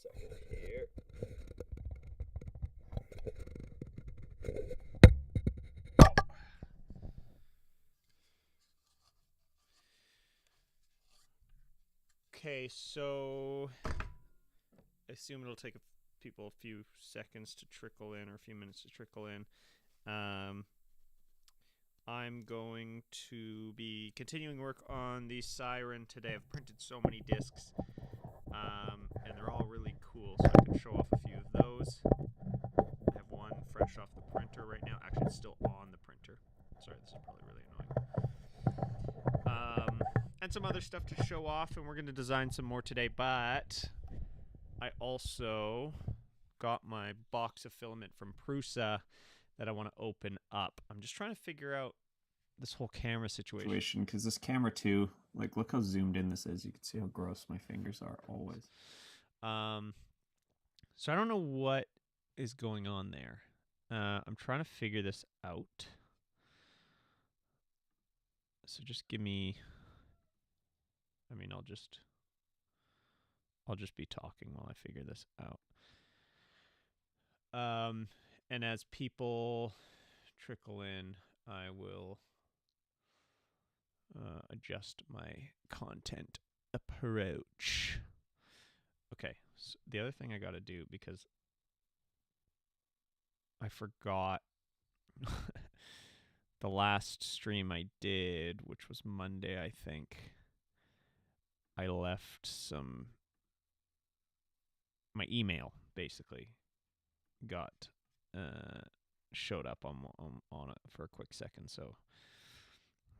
second here. Okay, so I assume it'll take people a few seconds to trickle in, or a few minutes to trickle in. I'm going to be continuing work on the Siren today. I've printed so many discs, and they're all really cool, so I can show off a few of those. I have one fresh off the printer right now. Actually, it's still on the printer. Sorry, this is probably really annoying. And some other stuff to show off, and we're going to design some more today, but I also got my box of filament from Prusa that I want to open up. I'm just trying to figure out this whole camera situation. Because this camera too, like, look how zoomed in this is. You can see how gross my fingers are always. So I don't know what is going on there. I'm trying to figure this out. So just give me. I mean, I'll just be talking while I figure this out. And as people trickle in, I will adjust my content approach. Okay, so the other thing I got to do, because I forgot the last stream I did, which was Monday, I think, I left my email basically got showed up on it for a quick second. So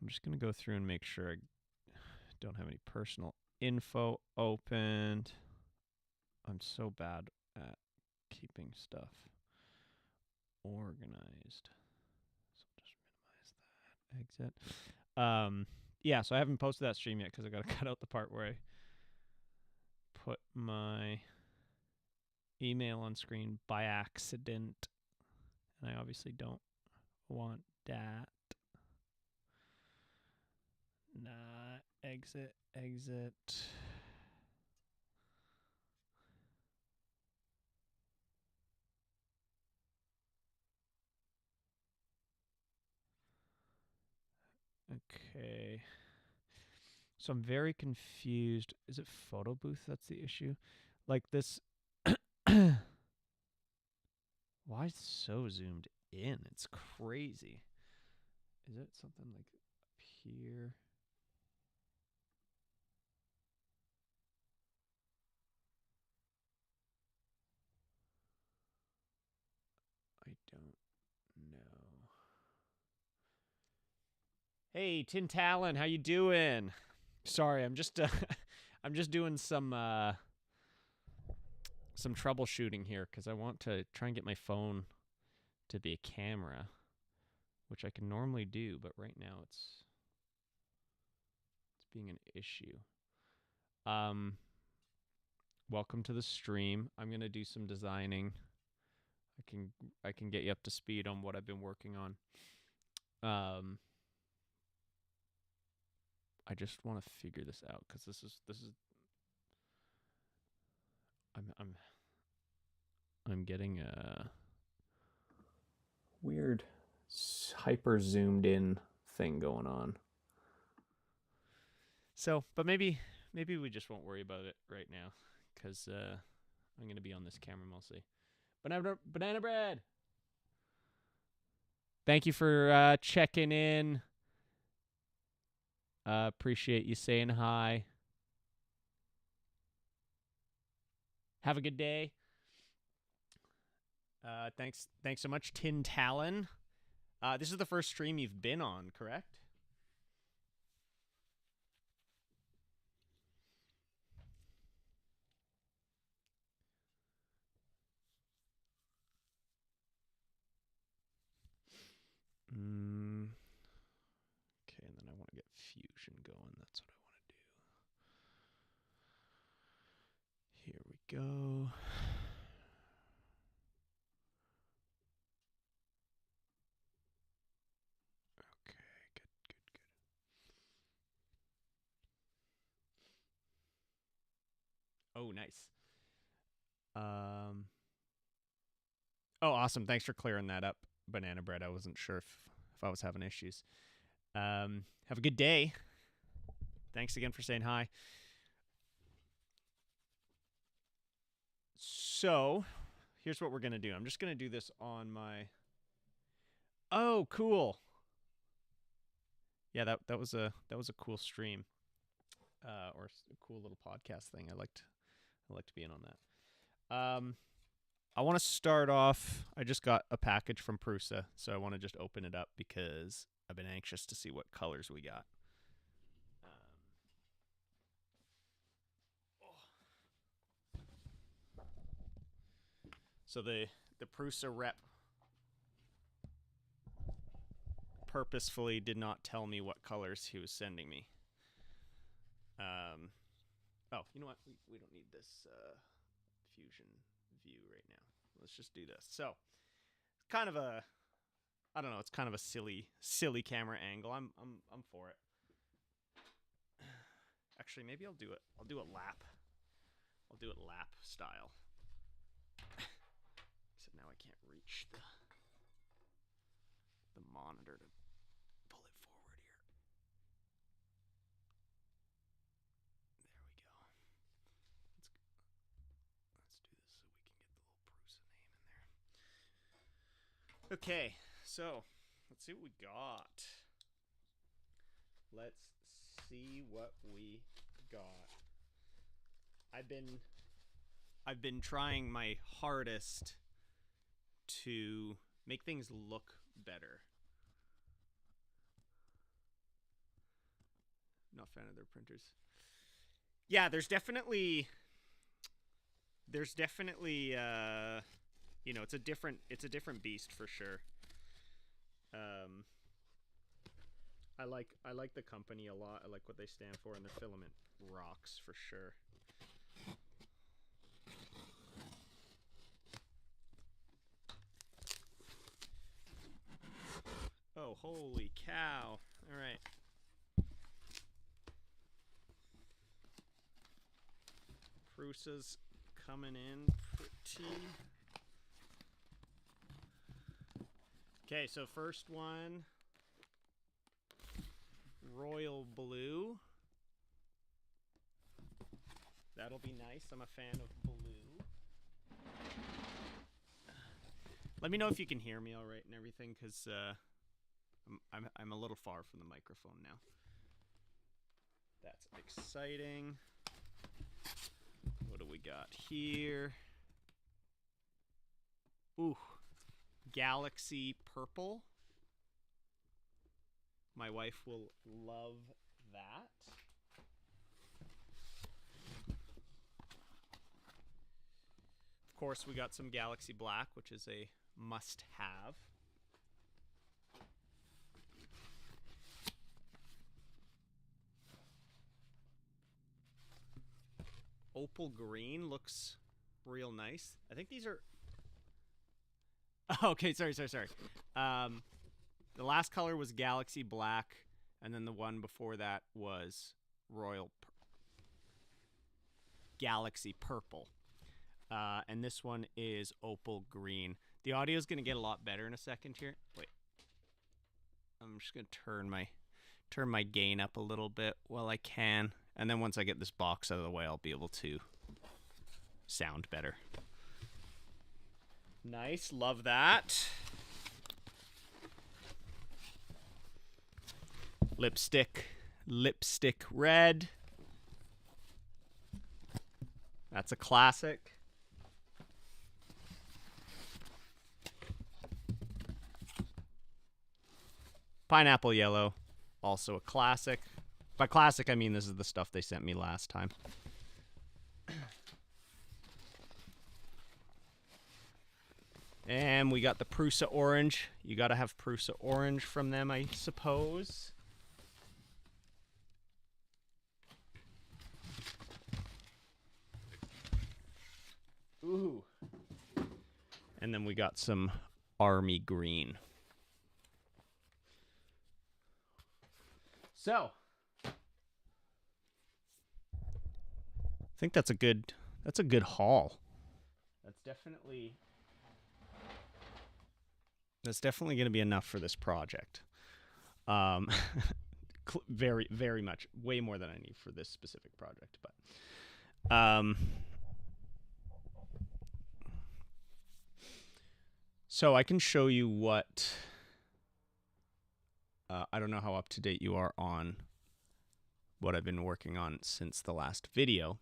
I'm just going to go through and make sure I don't have any personal info opened. I'm so bad at keeping stuff organized. So just minimize that. Exit. Yeah, so I haven't posted that stream yet because I got to cut out the part where I put my email on screen by accident. And I obviously don't want that. Nah, exit. Okay. So I'm very confused. Is it photo booth that's the issue? Like this. Why is it so zoomed in? It's crazy. Is it something like up here? I don't know. Hey, Tin Talon, how you doing? Sorry, I'm just doing some troubleshooting here because I want to try and get my phone to be a camera, which I can normally do, but right now it's being an issue. Welcome to the stream. I'm gonna do some designing. I can get you up to speed on what I've been working on. I just want to figure this out because this is I'm getting a weird hyper zoomed in thing going on. So, but maybe we just won't worry about it right now because I'm gonna be on this camera mostly. Banana bread. Thank you for checking in. Appreciate you saying hi. Have a good day. Thanks so much, Tin Talon. This is the first stream you've been on, correct? Okay, and then I want to get fusion going. That's what I want to do. Here we go. Okay, good. Oh, nice. Oh, awesome. Thanks for clearing that up, Banana Bread. I wasn't sure if I was having issues. Have a good day. Thanks again for saying hi. So, here's what we're going to do. I'm just going to do this on my... Oh, cool. Yeah, that was a cool stream. Or a cool little podcast thing. I liked being on that. I want to start off. I just got a package from Prusa, so I want to just open it up because I've been anxious to see what colors we got. So the Prusa rep purposefully did not tell me what colors he was sending me. Oh, you know what? We don't need this fusion view right now. Let's just do this. So, it's kind of a, I don't know. It's kind of a silly camera angle. I'm for it. Actually, maybe I'll do it. I'll do it lap. I'll do it lap style. Except now I can't reach the monitor to pull it forward here. There we go. Let's do this so we can get the little Prusa name in there. Okay, so let's see what we got. Let's see what we got. I've been trying my hardest to make things look better. Not a fan of their printers. Yeah, there's definitely you know, it's a different beast for sure. I like the company a lot. I like what they stand for, and their filament rocks for sure. Oh, holy cow. All right. Prusa's coming in pretty. Okay, so first one, royal blue. That'll be nice. I'm a fan of blue. Let me know if you can hear me all right and everything, because I'm a little far from the microphone now. That's exciting. What do we got here? Ooh, Galaxy Purple. My wife will love that. Of course, we got some Galaxy Black, which is a must-have. Opal green looks real nice. I think these are... Oh, okay, sorry. The last color was Galaxy Black, and then the one before that was Galaxy Purple. And this one is Opal Green. The audio is going to get a lot better in a second here. Wait. I'm just going to turn my gain up a little bit while I can. And then once I get this box out of the way, I'll be able to sound better. Nice. Love that. Lipstick red. That's a classic. Pineapple yellow, also a classic. By classic, I mean this is the stuff they sent me last time. And we got the Prusa orange. You gotta have Prusa orange from them, I suppose. Ooh. And then we got some army green. So, I think that's a good haul. That's definitely going to be enough for this project. Um, very, very much, way more than I need for this specific project. But so I can show you what. I don't know how up to date you are on what I've been working on since the last video.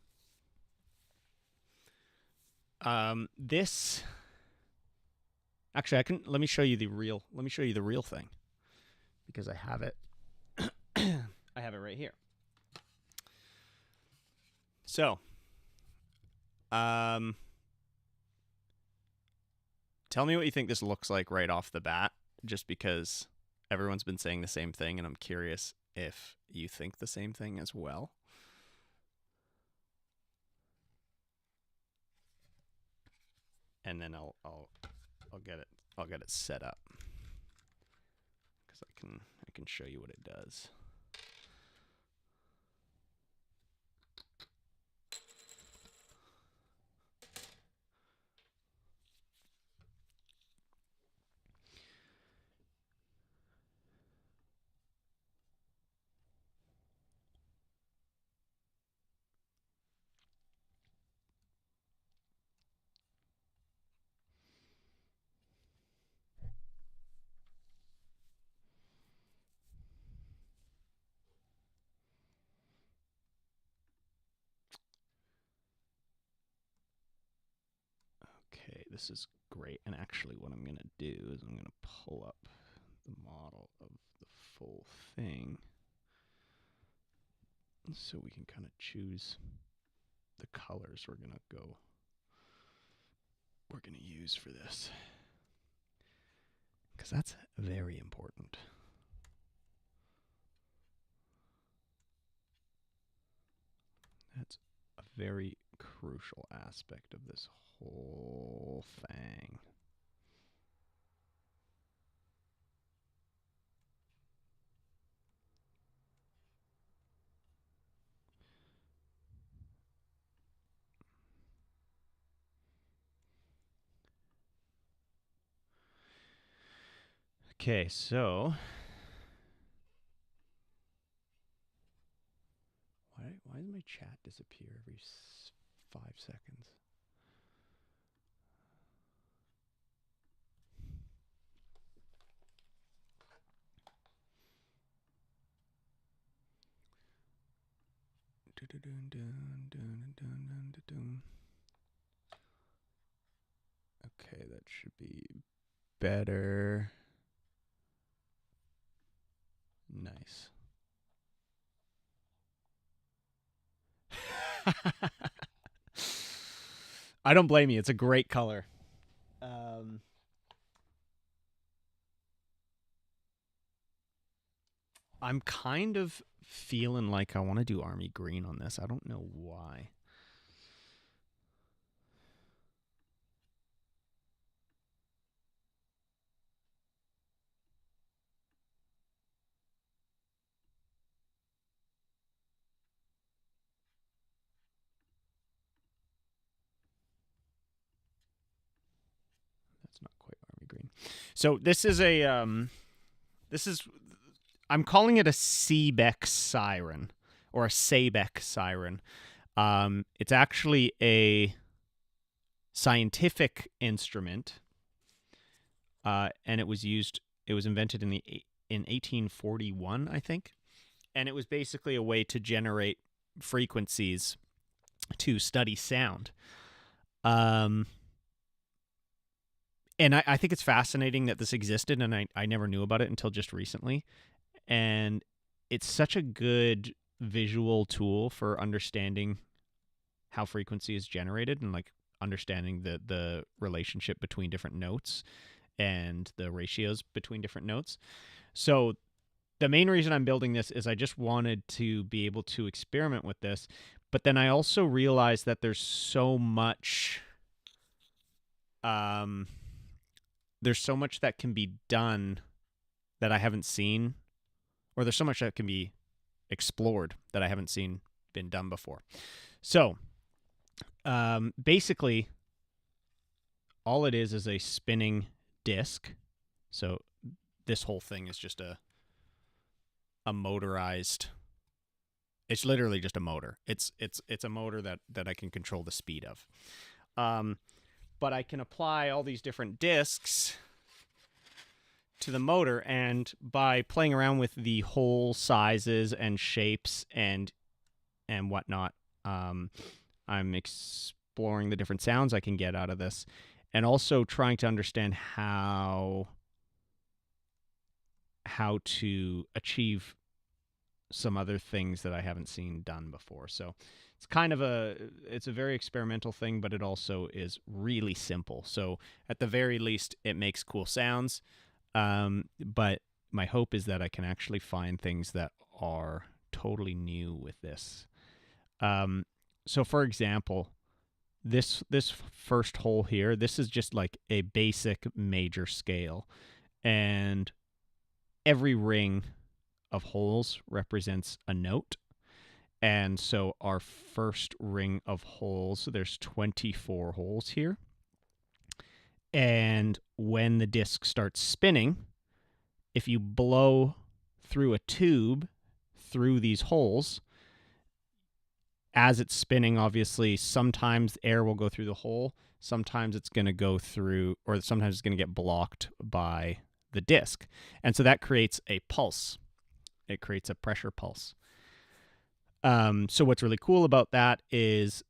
This actually, let me show you the real thing, because I have it. I have it right here. So, tell me what you think this looks like right off the bat, just because everyone's been saying the same thing, and I'm curious if you think the same thing as well. And then I'll get it set up, because I can show you what it does. Okay, this is great. And actually what I'm going to do is I'm going to pull up the model of the full thing so we can kind of choose the colors we're going to use for this, because that's very important. That's a very crucial aspect of this whole thing. Okay, so why does my chat disappear every 5 seconds? Okay, that should be better. Nice. I don't blame you. It's a great color. I'm kind of feeling like I want to do army green on this. I don't know why. That's not quite army green. So this is I'm calling it a Seebeck Siren, or a Seebeck Siren. It's actually a scientific instrument, and it was invented in 1841, I think, and it was basically a way to generate frequencies to study sound. And I think it's fascinating that this existed, and I never knew about it until just recently. And it's such a good visual tool for understanding how frequency is generated, and like understanding the relationship between different notes and the ratios between different notes. So the main reason I'm building this is I just wanted to be able to experiment with this, but then I also realized that there's so much that can be done that I haven't seen, or there's so much that can be explored that I haven't seen been done before. So basically all it is a spinning disc. So this whole thing is just a motorized. It's literally just a motor. It's a motor that I can control the speed of. But I can apply all these different discs to the motor, and by playing around with the hole sizes and shapes and whatnot, I'm exploring the different sounds I can get out of this, and also trying to understand how to achieve some other things that I haven't seen done before. So it's kind of it's a very experimental thing, but it also is really simple. So at the very least, it makes cool sounds. But my hope is that I can actually find things that are totally new with this. So for example, this first hole here, this is just like a basic major scale, and every ring of holes represents a note. And so our first ring of holes, there's 24 holes here. And when the disc starts spinning, if you blow through a tube through these holes, as it's spinning, obviously, sometimes air will go through the hole. Sometimes it's going to go through, or sometimes it's going to get blocked by the disc. And so that creates a pulse. It creates a pressure pulse. So what's really cool about that is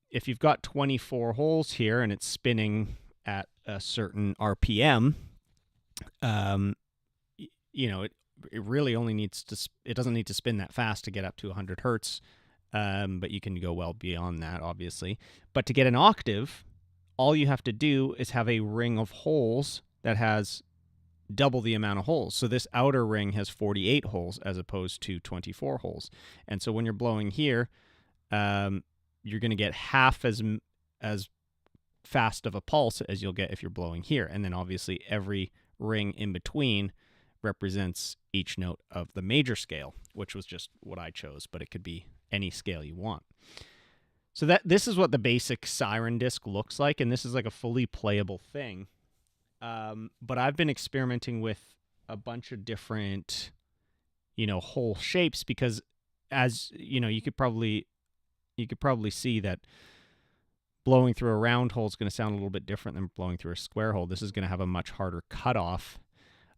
if you've got 24 holes here and it's spinning at a certain RPM, it really only needs to, it doesn't need to spin that fast to get up to 100 hertz, but you can go well beyond that, obviously. But to get an octave, all you have to do is have a ring of holes that has double the amount of holes. So this outer ring has 48 holes as opposed to 24 holes. And so when you're blowing here, you're going to get half as fast of a pulse as you'll get if you're blowing here. And then obviously every ring in between represents each note of the major scale, which was just what I chose, but it could be any scale you want. So this is what the basic Siren disc looks like, and this is like a fully playable thing. But I've been experimenting with a bunch of different, hole shapes, because as you could probably see that blowing through a round hole is going to sound a little bit different than blowing through a square hole. This is going to have a much harder cutoff.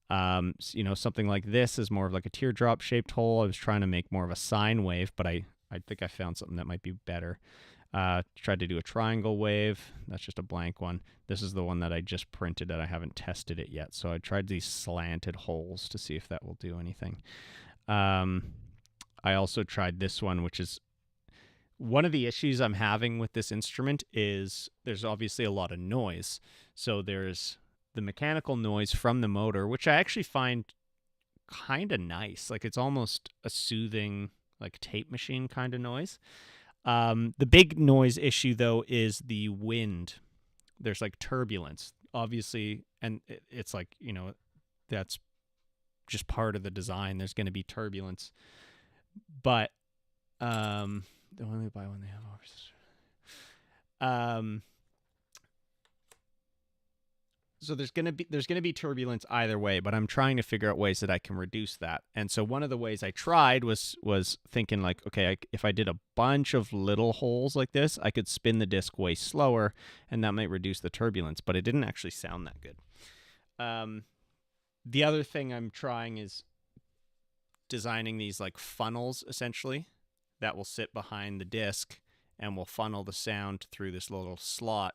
Something like this is more of like a teardrop shaped hole. I was trying to make more of a sine wave, but I think I found something that might be better. Tried to do a triangle wave. That's just a blank one. This is the one that I just printed and I haven't tested it yet. So I tried these slanted holes to see if that will do anything. I also tried this one, which is one of the issues I'm having with this instrument is there's obviously a lot of noise. So there's the mechanical noise from the motor, which I actually find kind of nice. Like it's almost a soothing, like tape machine kind of noise. The big noise issue, though, is the wind. There's like turbulence, obviously, and it's like, that's just part of the design. There's going to be turbulence. But they only buy when they have offers. So there's gonna be turbulence either way, but I'm trying to figure out ways that I can reduce that. And so one of the ways I tried was thinking like, okay, if I did a bunch of little holes like this, I could spin the disc way slower, and that might reduce the turbulence. But it didn't actually sound that good. The other thing I'm trying is designing these like funnels, essentially, that will sit behind the disc and will funnel the sound through this little slot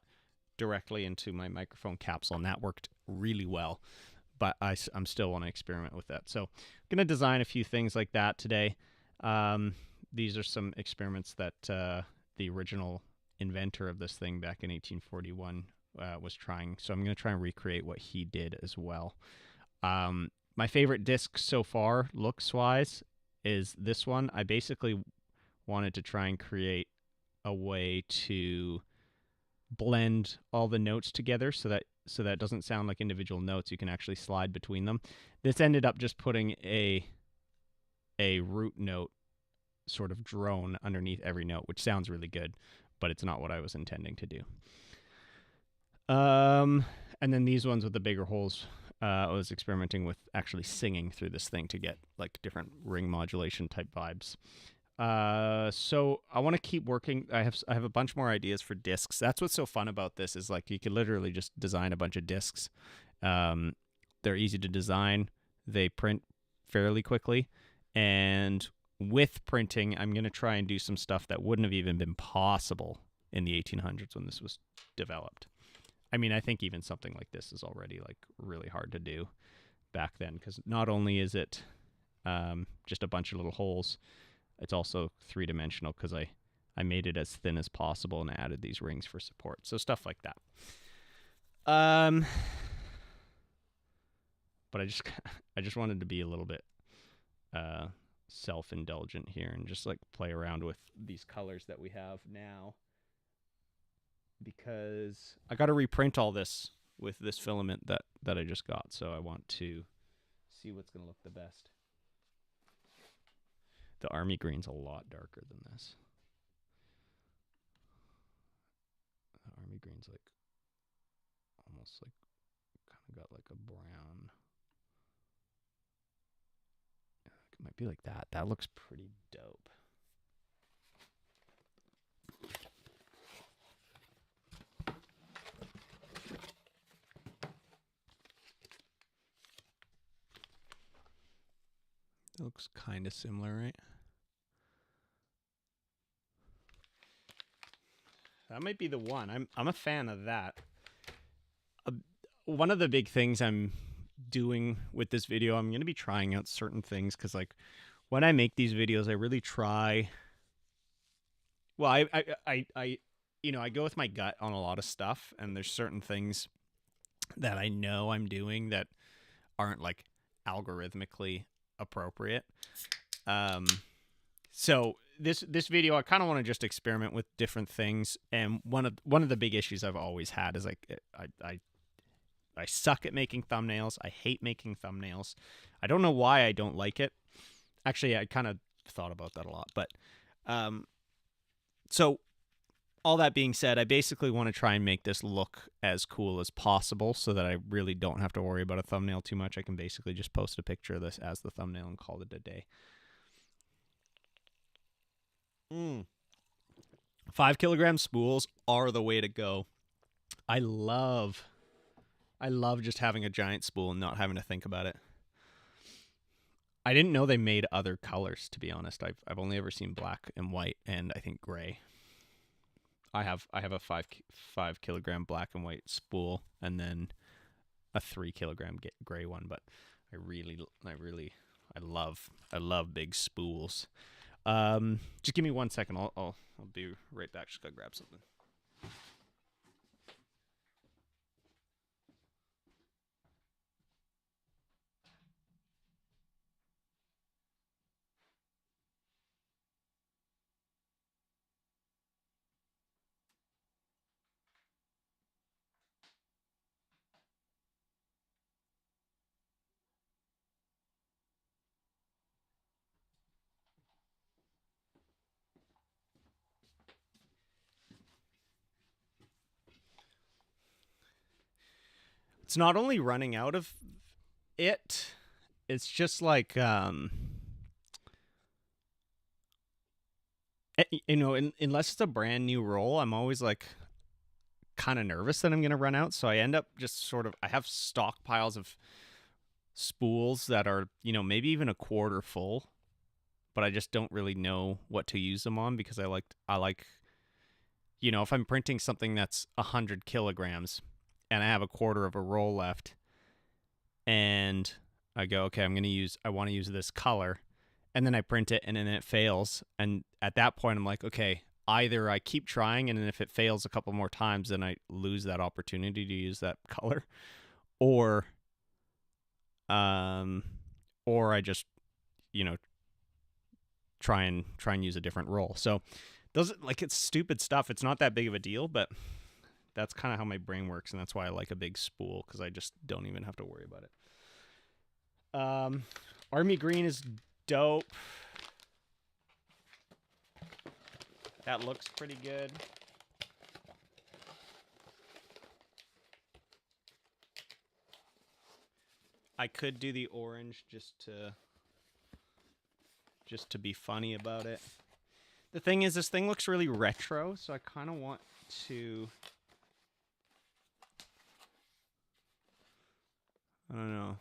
directly into my microphone capsule, and that worked really well. But I'm still want to experiment with that. So I'm going to design a few things like that today. These are some experiments that the original inventor of this thing back in 1841 was trying. So I'm going to try and recreate what he did as well. My favorite disc so far, looks-wise, is this one. I basically wanted to try and create a way to blend all the notes together so that it doesn't sound like individual notes. You can actually slide between them. This ended up just putting a root note sort of drone underneath every note, which sounds really good, but it's not what I was intending to do. And then these ones with the bigger holes, I was experimenting with actually singing through this thing to get like different ring modulation type vibes. So I want to keep working. I have a bunch more ideas for discs. That's what's so fun about this is like you could literally just design a bunch of discs. They're easy to design. They print fairly quickly, and with printing, I'm going to try and do some stuff that wouldn't have even been possible in the 1800s when this was developed. I mean, I think even something like this is already like really hard to do back then because not only is it just a bunch of little holes, it's also three-dimensional because I made it as thin as possible and added these rings for support. So stuff like that. But I just wanted to be a little bit self-indulgent here and just like play around with these colors that we have now. Because I got to reprint all this with this filament that I just got, so I want to see what's going to look the best. The army green's a lot darker than this. The army green's like almost like kind of got like a brown. It might be like that. That looks pretty dope. It looks kind of similar, right? That might be the one. I'm a fan of that. One of the big things I'm doing with this video, I'm going to be trying out certain things because like when I make these videos, I really try. Well, I you know, I go with my gut on a lot of stuff, and there's certain things that I know I'm doing that aren't like algorithmically appropriate. So this video, I kind of want to just experiment with different things, and one of the big issues I've always had is like I suck at making thumbnails. I hate making thumbnails. I don't know why I don't like it. Actually, I kind of thought about that a lot, but so all that being said, I basically want to try and make this look as cool as possible so that I really don't have to worry about a thumbnail too much. I can basically just post a picture of this as the thumbnail and call it a day. 5 kilogram spools are the way to go. I love just having a giant spool and not having to think about it. I didn't know they made other colors, to be honest. I've only ever seen black and white and I think gray. I have a 5 kilogram black and white spool and then a 3 kilogram gray one, but I love big spools. Just give me 1 second. I'll be right back. Just gotta grab something. It's not only running out of it, it's just like you know, unless it's a brand new roll, I'm always like kind of nervous that I'm going to run out, so I end up just sort of I have stockpiles of spools that are, you know, maybe even a quarter full, but I just don't really know what to use them on because I like you know, if I'm printing something that's 100 kilograms and I have a quarter of a roll left and I go, okay, I want to use this color, and then I print it and then it fails, and at that point I'm like, okay, either I keep trying and then if it fails a couple more times then I lose that opportunity to use that color, or I just, you know, try and use a different roll. So those, like, it's stupid stuff. It's not that big of a deal, but that's kind of how my brain works, and that's why I like a big spool because I just don't even have to worry about it. Army green is dope. That looks pretty good. I could do the orange just to be funny about it. The thing is, this thing looks really retro, so I kind of want to... I don't know.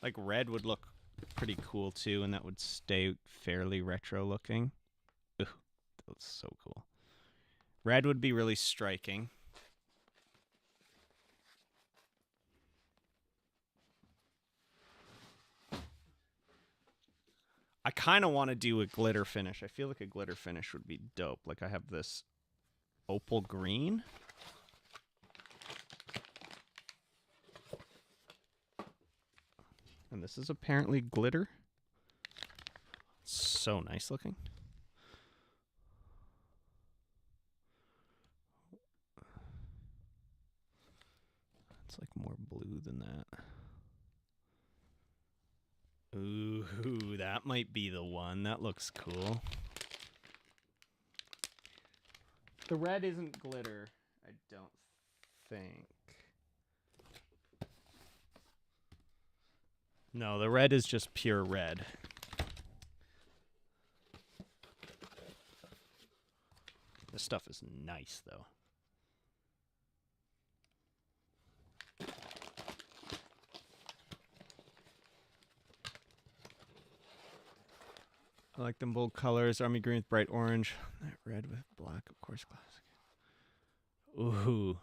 Like red would look pretty cool too, and that would stay fairly retro looking. Ooh, that's so cool. Red would be really striking. I kind of want to do a glitter finish. I feel like a glitter finish would be dope. Like I have this opal green. And this is apparently glitter. So nice looking. It's like more blue than that. Ooh, that might be the one. That looks cool. The red isn't glitter, I don't think. No, the red is just pure red. This stuff is nice, though. I like them bold colors. Army green with bright orange. That red with black, of course, classic. Ooh.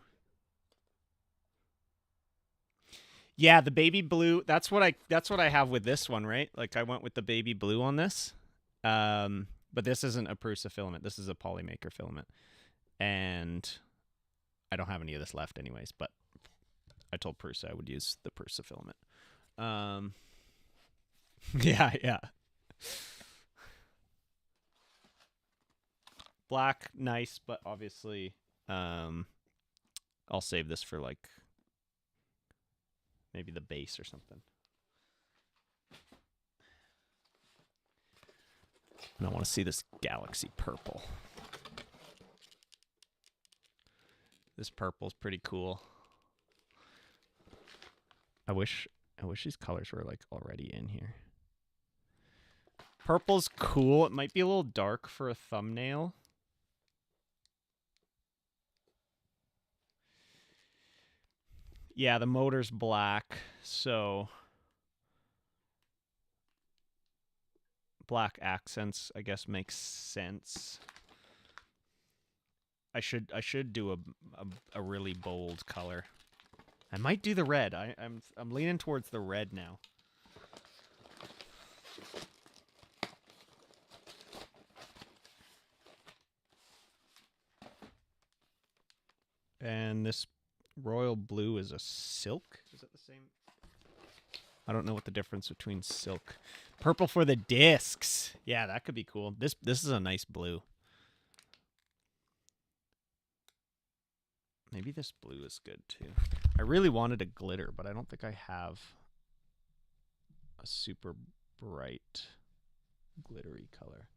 Yeah, the baby blue. That's what I have with this one, right? Like I went with the baby blue on this. But this isn't a Prusa filament. This is a Polymaker filament. And I don't have any of this left anyways, but I told Prusa I would use the Prusa filament. Yeah. Black, nice, but obviously I'll save this for like maybe the base or something. And I want to see this galaxy purple. This purple's pretty cool. I wish these colors were like already in here. Purple's cool. It might be a little dark for a thumbnail. Yeah, the motor's black, so black accents, I guess, makes sense. I should do a really bold color. I might do the red. I'm leaning towards the red now. And this royal blue is a silk. Is it the same? I don't know what the difference between silk. Purple for the discs. Yeah, that could be cool. This is a nice blue. Maybe this blue is good too. I really wanted a glitter, but I don't think I have a super bright glittery color.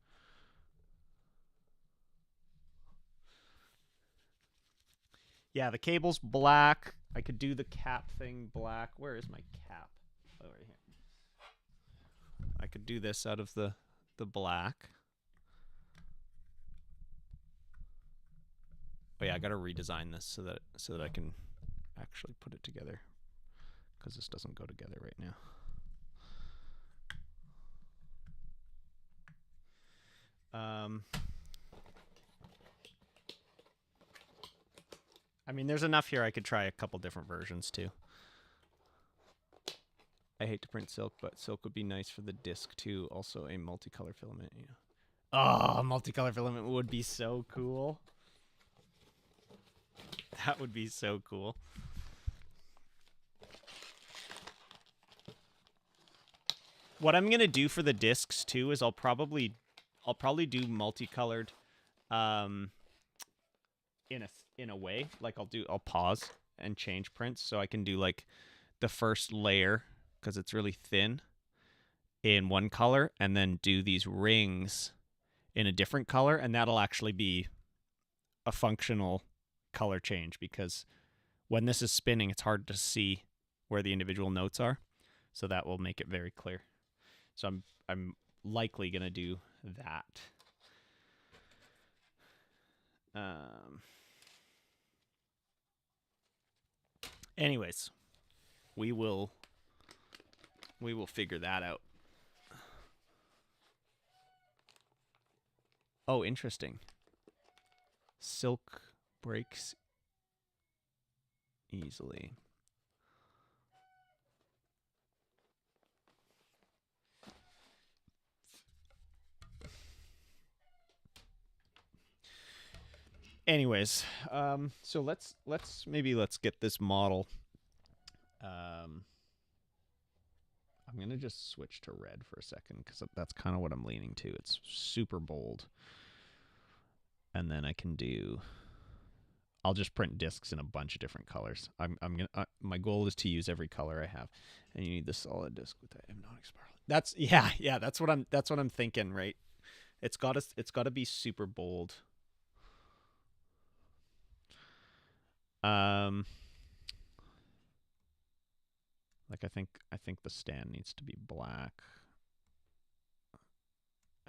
Yeah, the cable's black. I could do the cap thing black. Where is my cap? Oh, right here. I could do this out of the black. Oh yeah, I gotta redesign this so that I can actually put it together, because this doesn't go together right now. I mean, there's enough here I could try a couple different versions too. I hate to print silk, but silk would be nice for the disc too. Also a multicolor filament. Yeah. Oh, a multicolor filament would be so cool. That would be so cool. What I'm gonna do for the discs too is I'll probably do multicolored in a way. Like I'll pause and change prints so I can do like the first layer, because it's really thin, in one color, and then do these rings in a different color, and that'll actually be a functional color change, because when this is spinning, it's hard to see where the individual notes are. So that will make it very clear. So I'm likely going to do that. Anyways, we will figure that out. Oh, interesting. Silk breaks easily. Anyways, so let's get this model. I'm gonna just switch to red for a second, because that's kind of what I'm leaning to. It's super bold, and then I can do. I'll just print discs in a bunch of different colors. I'm gonna. My goal is to use every color I have, and you need the solid disc with the hypnotic sparkle. That's yeah. That's what I'm thinking. Right. It's gotta be super bold. Like I think the stand needs to be black,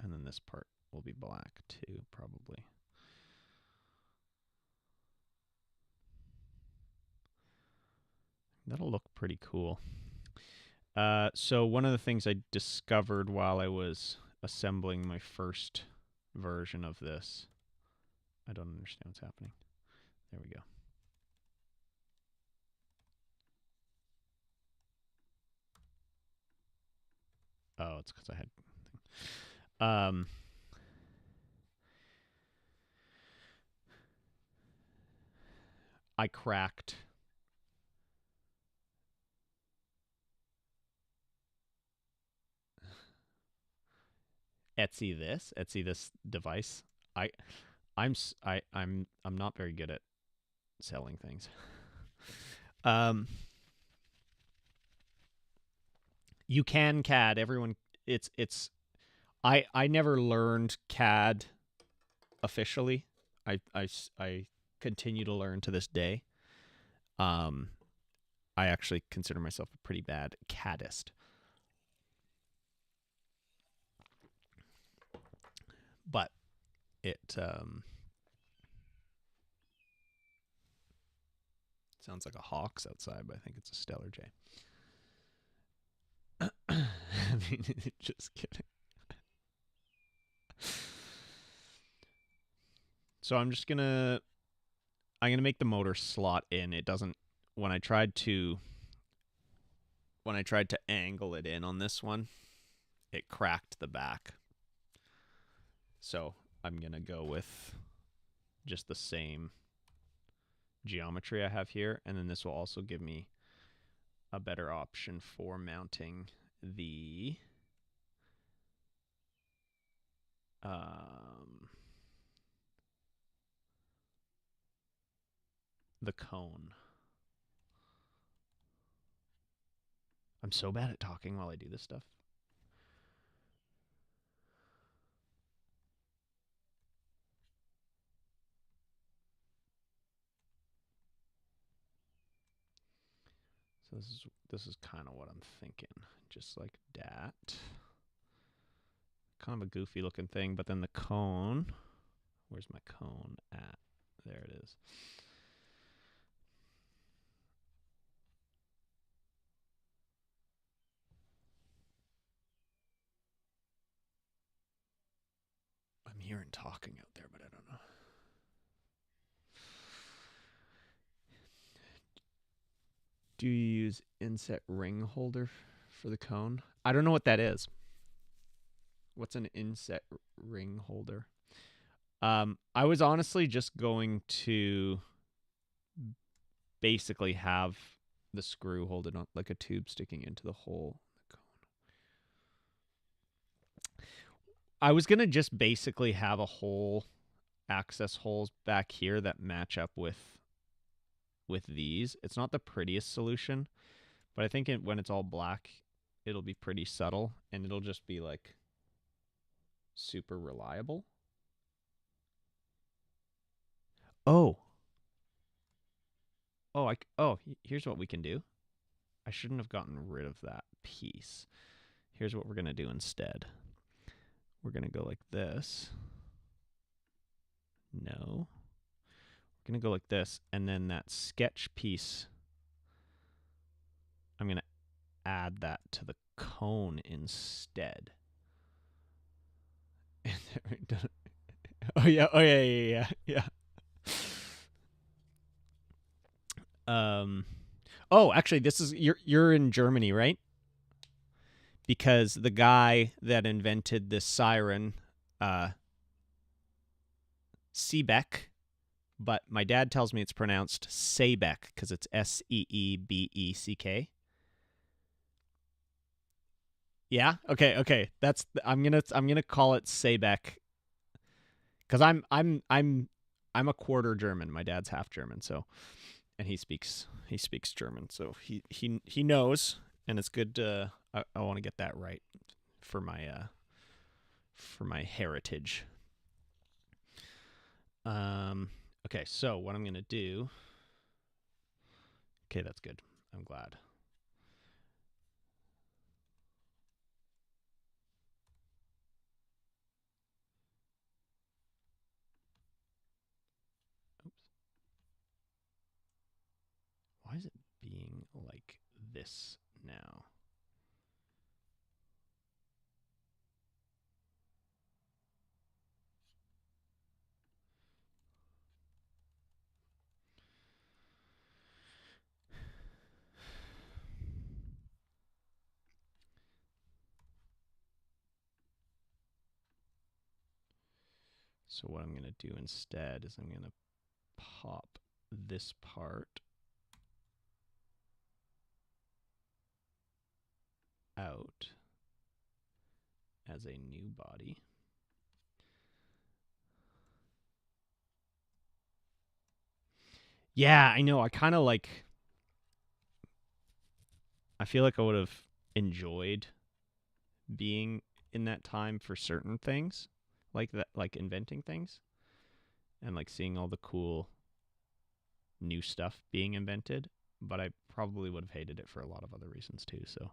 and then this part will be black too, probably. That'll look pretty cool. So one of the things I discovered while I was assembling my first version of this, I don't understand what's happening. There we go. Oh, it's because I had. I cracked. Etsy this device. I'm not very good at selling things. You can CAD. Everyone, it's. I never learned CAD officially. I continue to learn to this day. I actually consider myself a pretty bad CADist. But it sounds like a hawk's outside, but I think it's a stellar jay. I mean, just kidding. So I'm gonna make the motor slot in. It doesn't. When I tried to angle it in on this one, it cracked the back. So I'm gonna go with just the same geometry I have here, and then this will also give me a better option for mounting the cone. I'm so bad at talking while I do this stuff. So this is kind of what I'm thinking, just like that. Kind of a goofy looking thing, but then the cone. Where's my cone at? There it is. I'm hearing talking out there, but I don't know. Do you use inset ring holder for the cone? I don't know what that is. What's an inset ring holder? I was honestly just going to basically have the screw hold it on, like a tube sticking into the hole in the cone. I was going to just basically have a hole, access holes back here that match up with these. It's not the prettiest solution, but I think when it's all black, it'll be pretty subtle, and it'll just be like super reliable. Oh. Here's what we can do. I shouldn't have gotten rid of that piece. Here's what we're going to do instead. We're going to go like this. No. We're going to go like this, and then that sketch piece, I'm going to add that to the cone instead. Oh yeah. Oh, actually, this is you're in Germany, right? Because the guy that invented this siren, Seebeck, but my dad tells me it's pronounced Seebeck because it's Seebeck. Yeah. Okay. I'm gonna call it Seebeck because I'm a quarter German. My dad's half German, so and he speaks German, so he knows, and it's good. I want to get that right for my heritage. Okay, so what I'm gonna do. Okay, that's good. I'm glad. Oops. Why is it being like this now? So what I'm going to do instead is I'm going to pop this part out as a new body. Yeah, I know. I kind of like. I feel like I would have enjoyed being in that time for certain things, like that, like inventing things, and like seeing all the cool new stuff being invented. But I probably would have hated it for a lot of other reasons too. So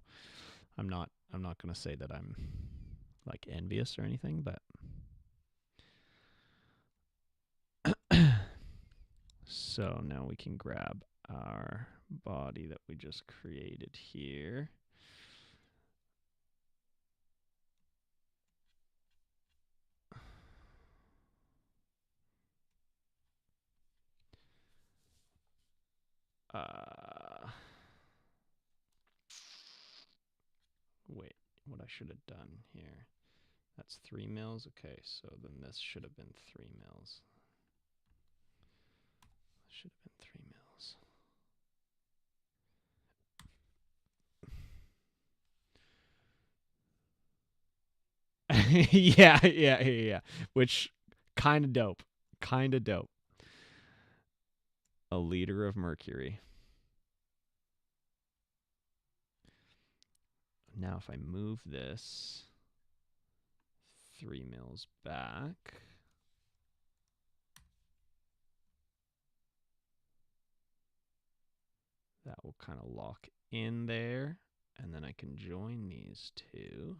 I'm not going to say that I'm like envious or anything, but so now we can grab our body that we just created here. Wait, what I should have done here. That's 3 mils. Okay, so then this should have been 3 mils. Should have been 3 mils. Yeah. Which kind of dope. Kind of dope. A liter of mercury. Now if I move this 3 mils back, that will kind of lock in there, and then I can join these two.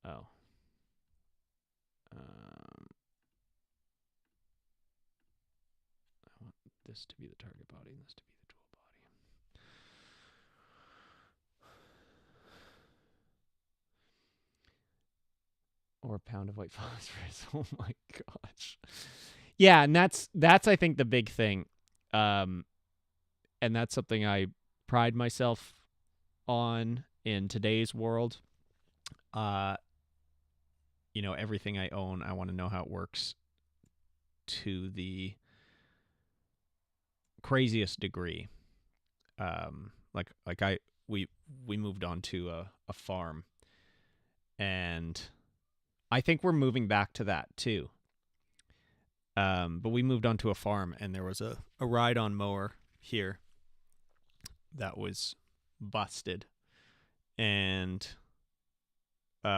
Oh. I want this to be the target body and this to be the dual body. Or a pound of white phosphorus. Oh my gosh. Yeah, and that's I think the big thing. And that's something I pride myself on in today's world. Everything I own, I want to know how it works to the craziest degree. We moved on to a farm, and I think we're moving back to that too. But we moved on to a farm, and there was a ride-on mower here that was busted, and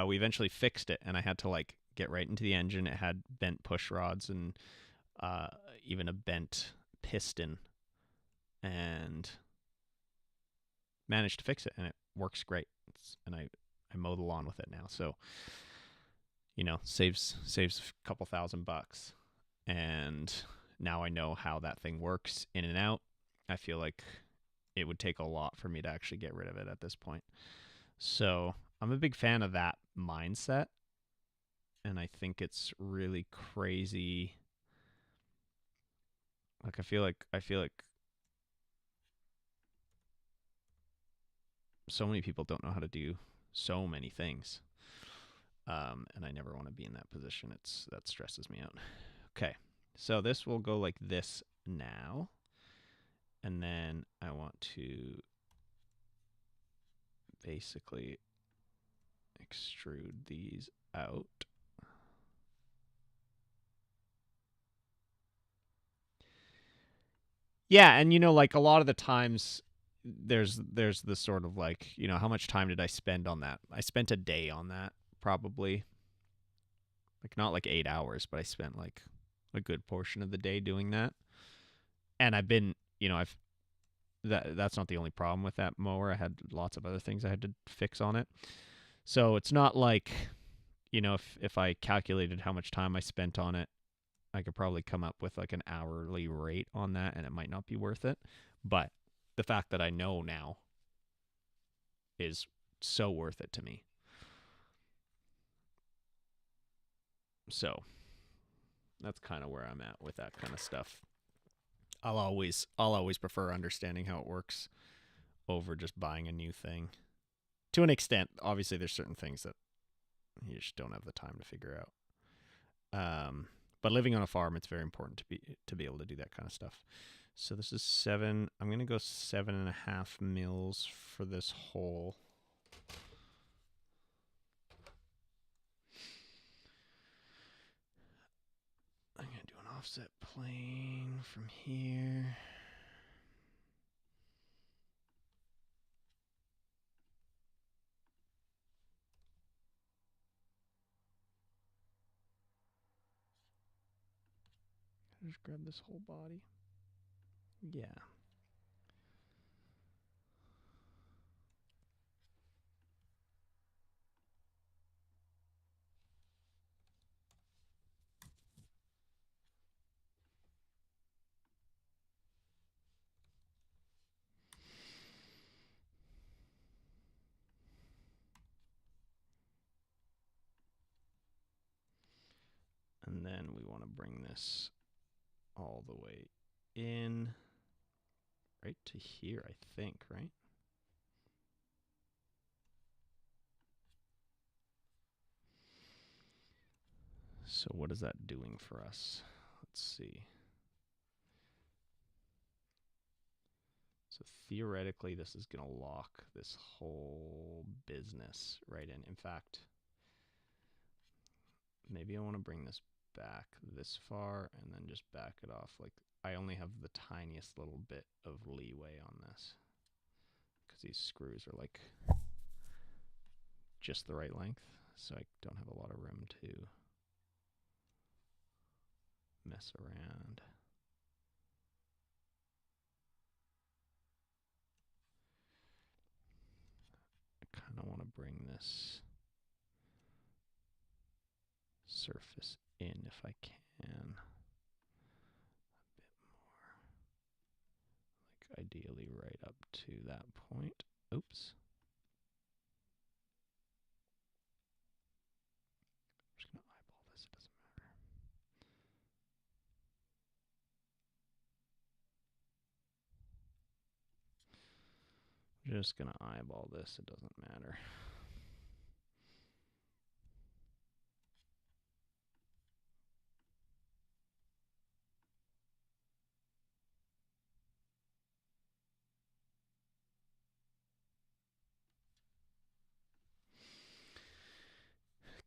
we eventually fixed it, and I had to like get right into the engine. It had bent push rods and uh, even a bent piston, and managed to fix it, and it works great. And I mow the lawn with it now, so saves a couple $1,000, and now I know how that thing works in and out. I feel like it would take a lot for me to actually get rid of it at this point. So I'm a big fan of that mindset, and I think it's really crazy. Like I feel like so many people don't know how to do so many things, and I never want to be in that position. That stresses me out. Okay, so this will go like this now, and then I want to basically extrude these out. Yeah, and like a lot of the times there's the sort of like, how much time did I spend on that? I spent a day on that, probably. Like not like 8 hours, but I spent like a good portion of the day doing that. And I've been, I've that's not the only problem with that mower. I had lots of other things I had to fix on it. So it's not like, if I calculated how much time I spent on it, I could probably come up with like an hourly rate on that, and it might not be worth it. But the fact that I know now is so worth it to me. So that's kind of where I'm at with that kind of stuff. I'll always prefer understanding how it works over just buying a new thing. To an extent, obviously there's certain things that you just don't have the time to figure out. But living on a farm, it's very important to be able to do that kind of stuff. So this is 7. I'm gonna go 7.5 mils for this hole. I'm gonna do an offset plane from here. Just grab this whole body. Yeah. And then we want to bring this all the way in, right to here, I think, right? So what is that doing for us? Let's see. So theoretically, this is going to lock this whole business right in. In fact, maybe I want to bring this back this far and then just back it off. Like, I only have the tiniest little bit of leeway on this because these screws are like just the right length, so I don't have a lot of room to mess around. I kind of want to bring this surface in if I can. A bit more. Like ideally right up to that point. Oops. I'm just going to eyeball this. It doesn't matter. Just going to eyeball this. It doesn't matter.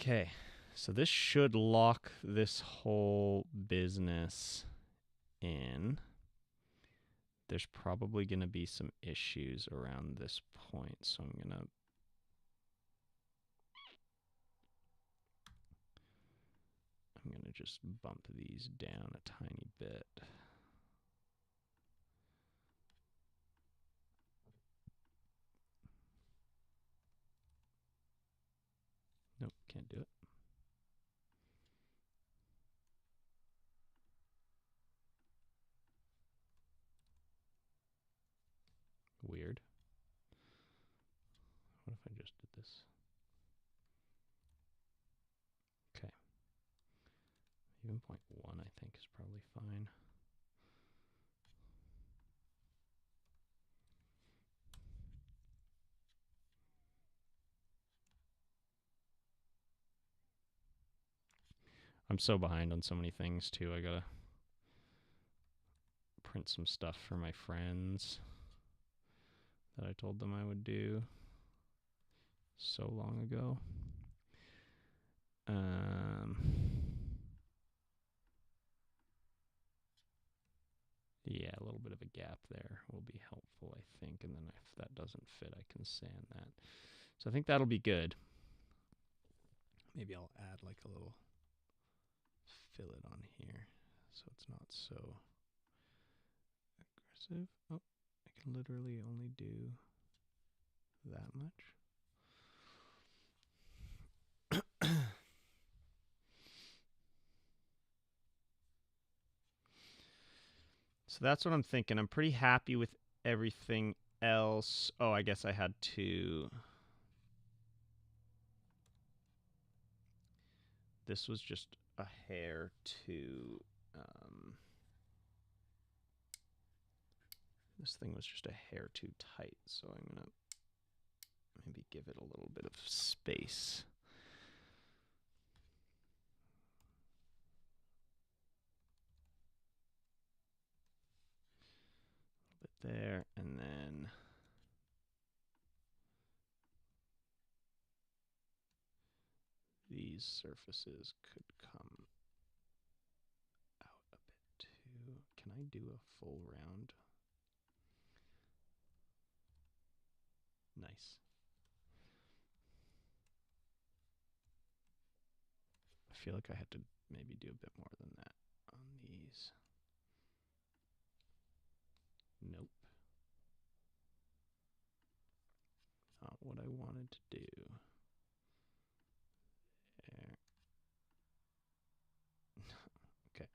Okay, so this should lock this whole business in. There's probably going to be some issues around this point, so I'm going to I'm going to just bump these down a tiny bit. Nope, can't do it. Weird. What if I just did this? Okay. Even 0.1 I think is probably fine. I'm so behind on so many things too. I gotta print some stuff for my friends that I told them I would do so long ago. Yeah, a little bit of a gap there will be helpful, I think. And then if that doesn't fit, I can sand that. So I think that'll be good. Maybe I'll add like a little fillet on here so it's not so aggressive. Oh, I can literally only do that much. So that's what I'm thinking. I'm pretty happy with everything else. Oh, I guess I had to. This was just a hair too. This thing was just a hair too tight, so I'm gonna maybe give it a little bit of space. A little bit there, and then these surfaces could come out a bit too. Can I do a full round? Nice. I feel like I had to maybe do a bit more than that on these. Nope. Not what I wanted to do. There. Okay.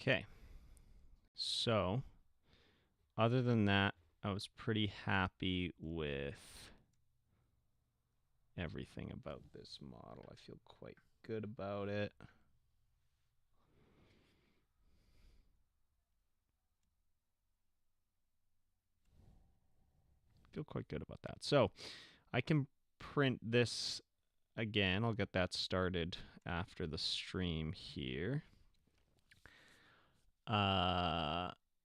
Okay. So, other than that, I was pretty happy with everything about this model. I feel quite good about it. Feel quite good about that. So, I can print this again. I'll get that started after the stream here.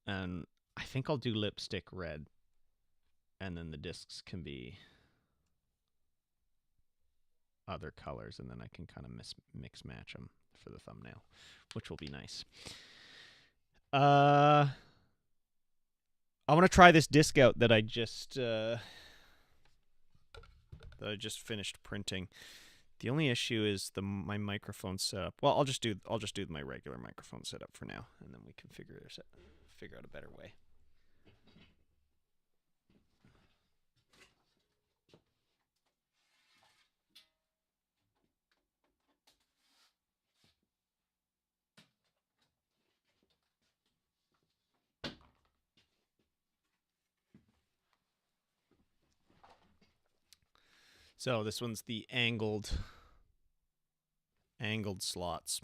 And I think I'll do lipstick red, and then the discs can be other colors, and then I can kind of mix match them for the thumbnail, which will be nice. I want to try this disc out that I just finished printing. The only issue is my microphone setup. Well, I'll just do my regular microphone setup for now, and then we can figure out a better way. So this one's the angled slots.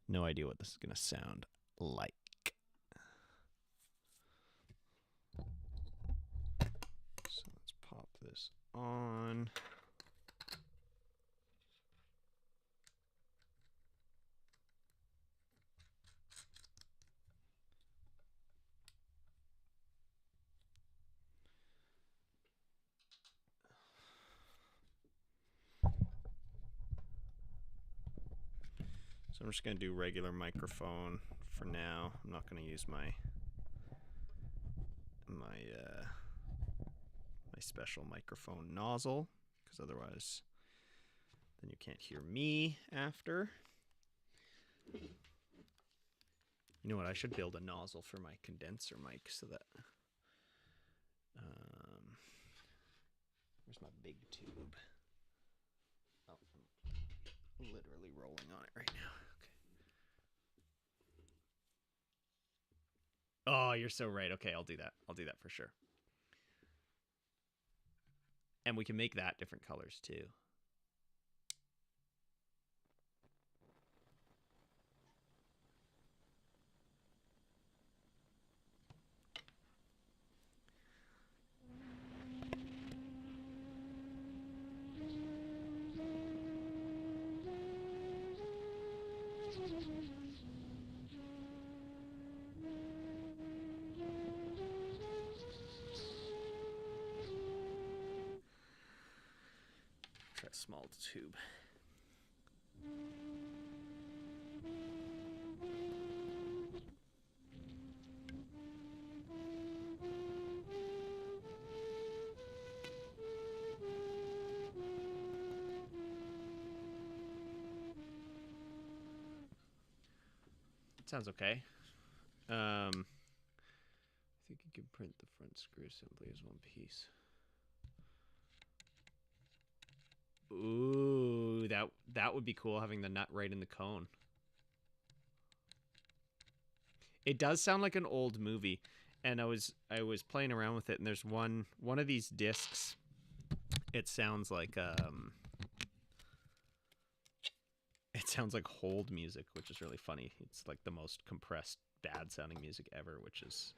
No idea what this is going to sound like. So let's pop this on. So I'm just going to do regular microphone for now. I'm not going to use my special microphone nozzle, because otherwise then you can't hear me after. You know what? I should build a nozzle for my condenser mic so that. Where's my big tube? Oh, I'm literally rolling on it right now. Okay. Oh, you're so right. Okay, I'll do that. I'll do that for sure. And we can make that different colors too. Try a small tube. Sounds okay. I think you can print the front screw simply as one piece. Ooh, that would be cool, having the nut right in the cone. It does sound like an old movie, and I was playing around with it, and there's one of these discs. It sounds like hold music, which is really funny. It's like the most compressed, bad sounding music ever, which is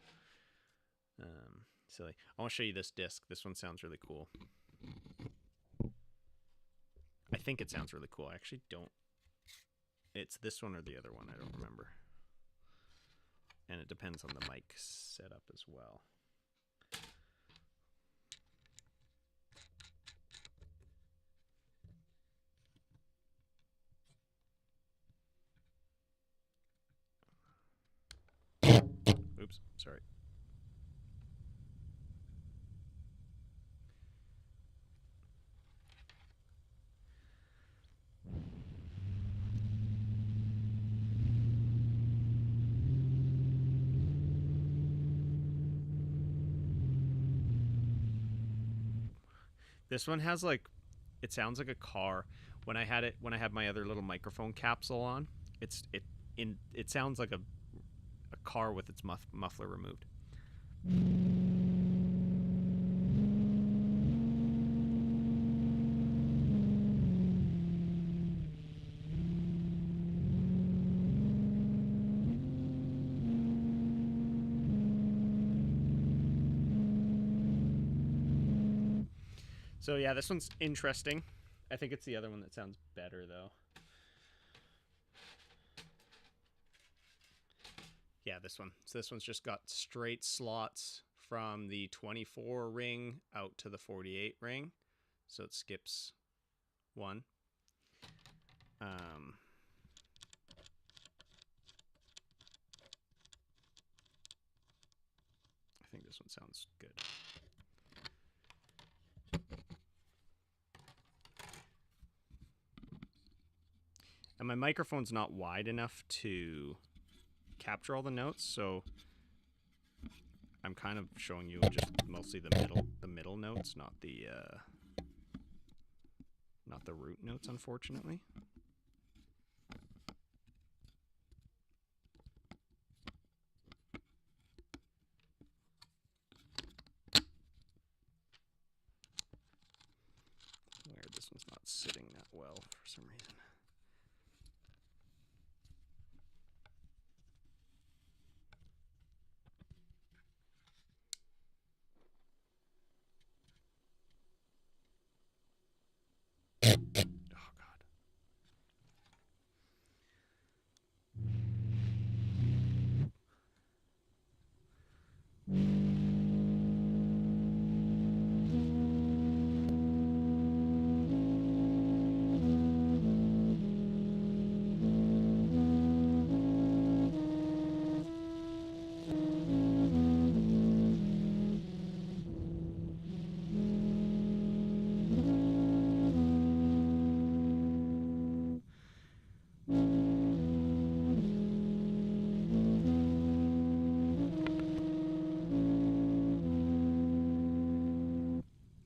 silly. I want to show you this disc. This one sounds really cool. I think it sounds really cool. I actually don't. It's this one or the other one. I don't remember. And it depends on the mic setup as well. Oops, sorry. This one has like, it sounds like a car. When I had my other little microphone capsule on, it sounds like a car with its muffler removed. So yeah, this one's interesting. I think it's the other one that sounds better though. Yeah, this one. So this one's just got straight slots from the 24 ring out to the 48 ring. So it skips one. I think this one sounds good. And my microphone's not wide enough to capture all the notes, so I'm kind of showing you just mostly the middle notes, not the root notes, unfortunately. Weird, this one's not sitting that well for some reason.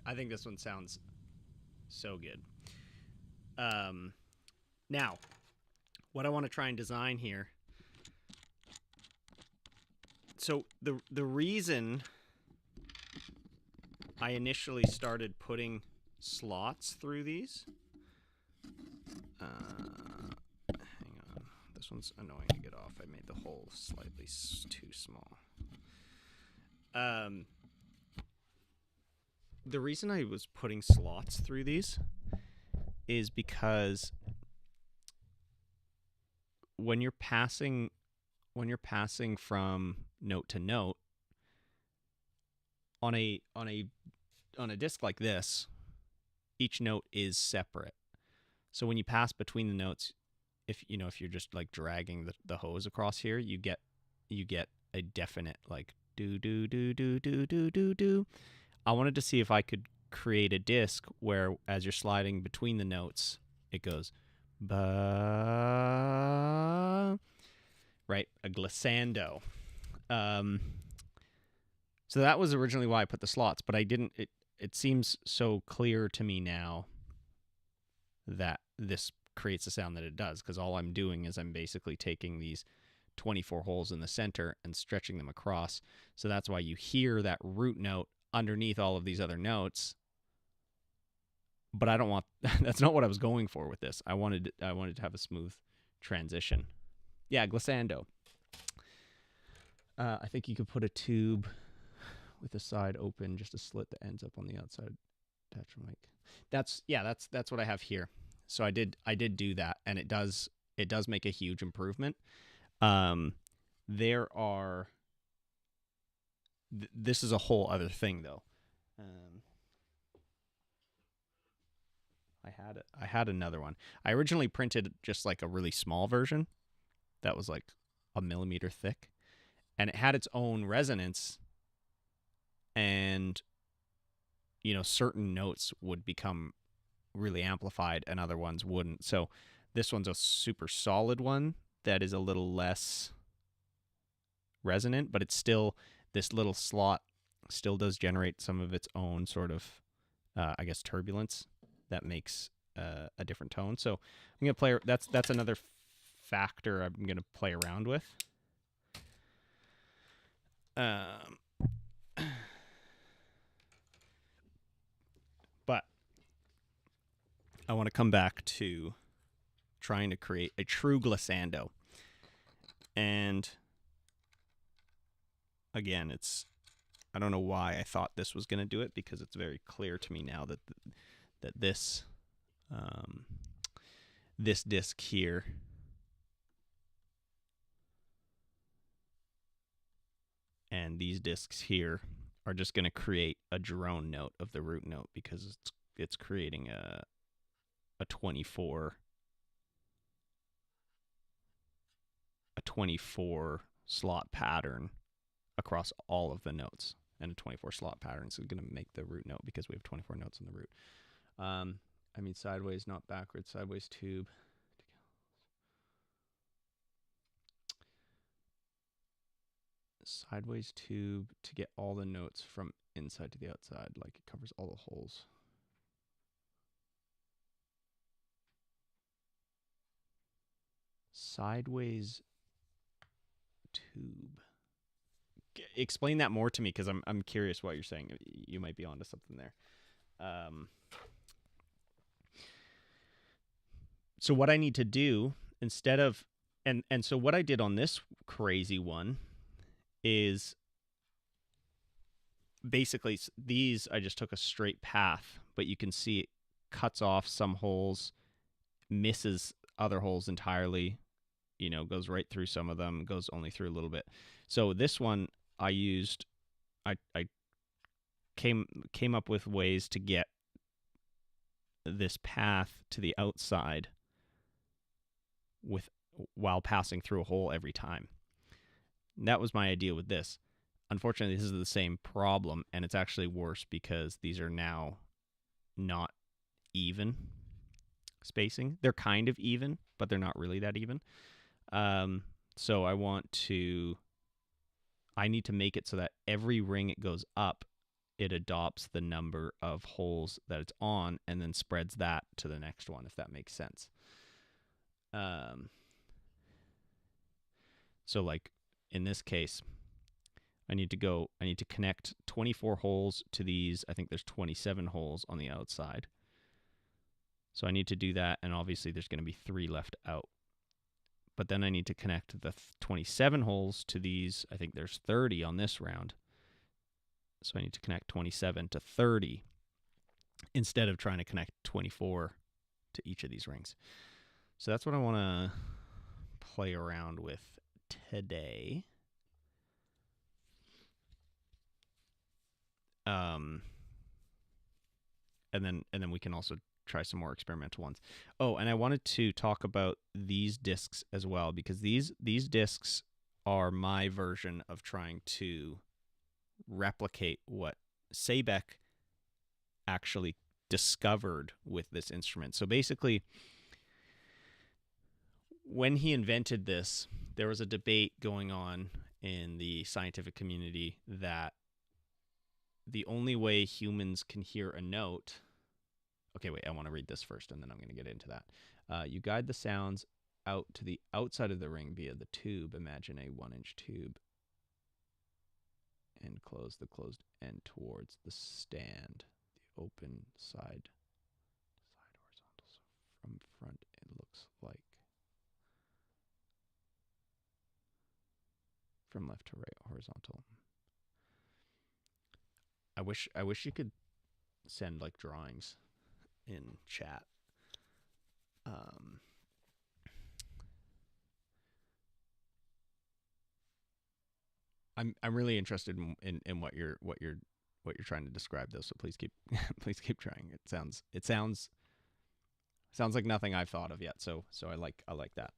I think this one sounds so good. Now, what I want to try and design here. So the reason I initially started putting slots through these. Hang on. This one's annoying to get off. I made the hole slightly too small. The reason I was putting slots through these is because when you're passing from note to note on a disc like this, each note is separate. So when you pass between the notes, if you're just like dragging the hose across here, you get a definite like do do do do do do do do. I wanted to see if I could create a disc where as you're sliding between the notes, it goes ba, right? A glissando. So that was originally why I put the slots, but I didn't. It seems so clear to me now that this creates the sound that it does, because all I'm doing is I'm basically taking these 24 holes in the center and stretching them across. So that's why you hear that root note underneath all of these other notes. But I don't want that's not what I was going for with this. I wanted to have a smooth transition. Yeah, glissando. I think you could put a tube with the side open, just a slit that ends up on the outside. Attach your mic. That's what I have here. So I did do that, and it does make a huge improvement. There are. This is a whole other thing, though. I had another one. I originally printed just like a really small version that was like a millimeter thick, and it had its own resonance, and certain notes would become really amplified and other ones wouldn't. So this one's a super solid one that is a little less resonant, but it's still, this little slot still does generate some of its own sort of I guess turbulence that makes a different tone. So I'm gonna play. That's another factor I'm gonna play around with. But I want to come back to trying to create a true glissando. And again, I don't know why I thought this was going to do it, because it's very clear to me now that this this disc here and these discs here are just going to create a drone note of the root note, because it's creating a 24 slot pattern across all of the notes, and a 24 slot pattern is going to make the root note, because we have 24 notes in the root. I mean sideways, not backwards. Sideways tube. Sideways tube to get all the notes from inside to the outside, like it covers all the holes. Sideways tube. Explain that more to me, because I'm curious what you're saying. You might be onto something there. So what I need to do instead of and so what I did on this crazy one is basically these, I just took a straight path, but you can see it cuts off some holes, misses other holes entirely, goes right through some of them, goes only through a little bit. So this one I used, I came up with ways to get this path to the outside while passing through a hole every time. And that was my idea with this. Unfortunately, this is the same problem, and it's actually worse because these are now not even spacing. They're kind of even, but they're not really that even. So I need to make it so that every ring it goes up it adopts the number of holes that it's on and then spreads that to the next one, if that makes sense. So like in this case, I need to connect 24 holes to these. I think there's 27 holes on the outside. So I need to do that, and obviously there's going to be 3 left out. But then I need to connect the 27 holes to these. I think there's 30 on this round. So I need to connect 27 to 30 instead of trying to connect 24 to each of these rings. So that's what I want to play around with today. And then we can also try some more experimental ones. Oh, and I wanted to talk about these discs as well, because these discs are my version of trying to replicate what Seebeck actually discovered with this instrument. So basically, when he invented this, there was a debate going on in the scientific community that the only way humans can hear a note... Okay, wait, I want to read this first, and then I'm going to get into that. You guide the sounds out to the outside of the ring via the tube. Imagine a 1-inch tube and close the closed end towards the stand. The open side horizontal. So from front, it looks like from left to right horizontal. I wish you could send like drawings in chat. I'm really interested in what you're trying to describe though, so please keep please keep trying. It sounds like nothing I've thought of yet, so I like that.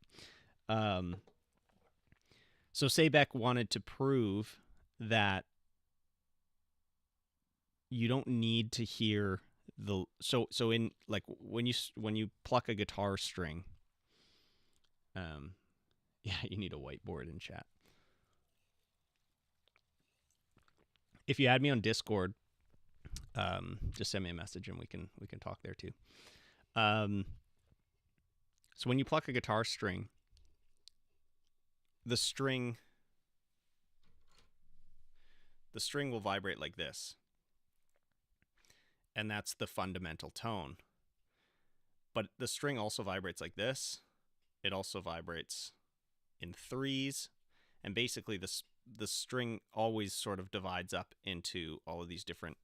So Seebeck wanted to prove that you don't need to hear the so in like when you pluck a guitar string, yeah, you need a whiteboard in chat. If you add me on Discord, just send me a message and we can talk there too. So when you pluck a guitar string, the string will vibrate like this. And that's the fundamental tone. But the string also vibrates like this. It also vibrates in threes. And basically the string always sort of divides up into all of these different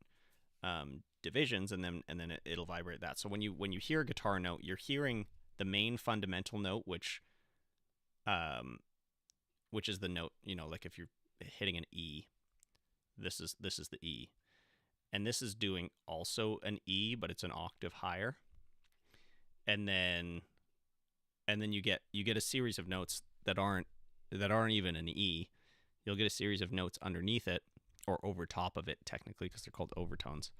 divisions, and then it'll vibrate that. So when you hear a guitar note, you're hearing the main fundamental note, which is the note, like if you're hitting an E, this is the E. And this is doing also an E, but it's an octave higher. And then you get a series of notes that aren't even an E. You'll get a series of notes underneath it, or over top of it, technically, because they're called overtones.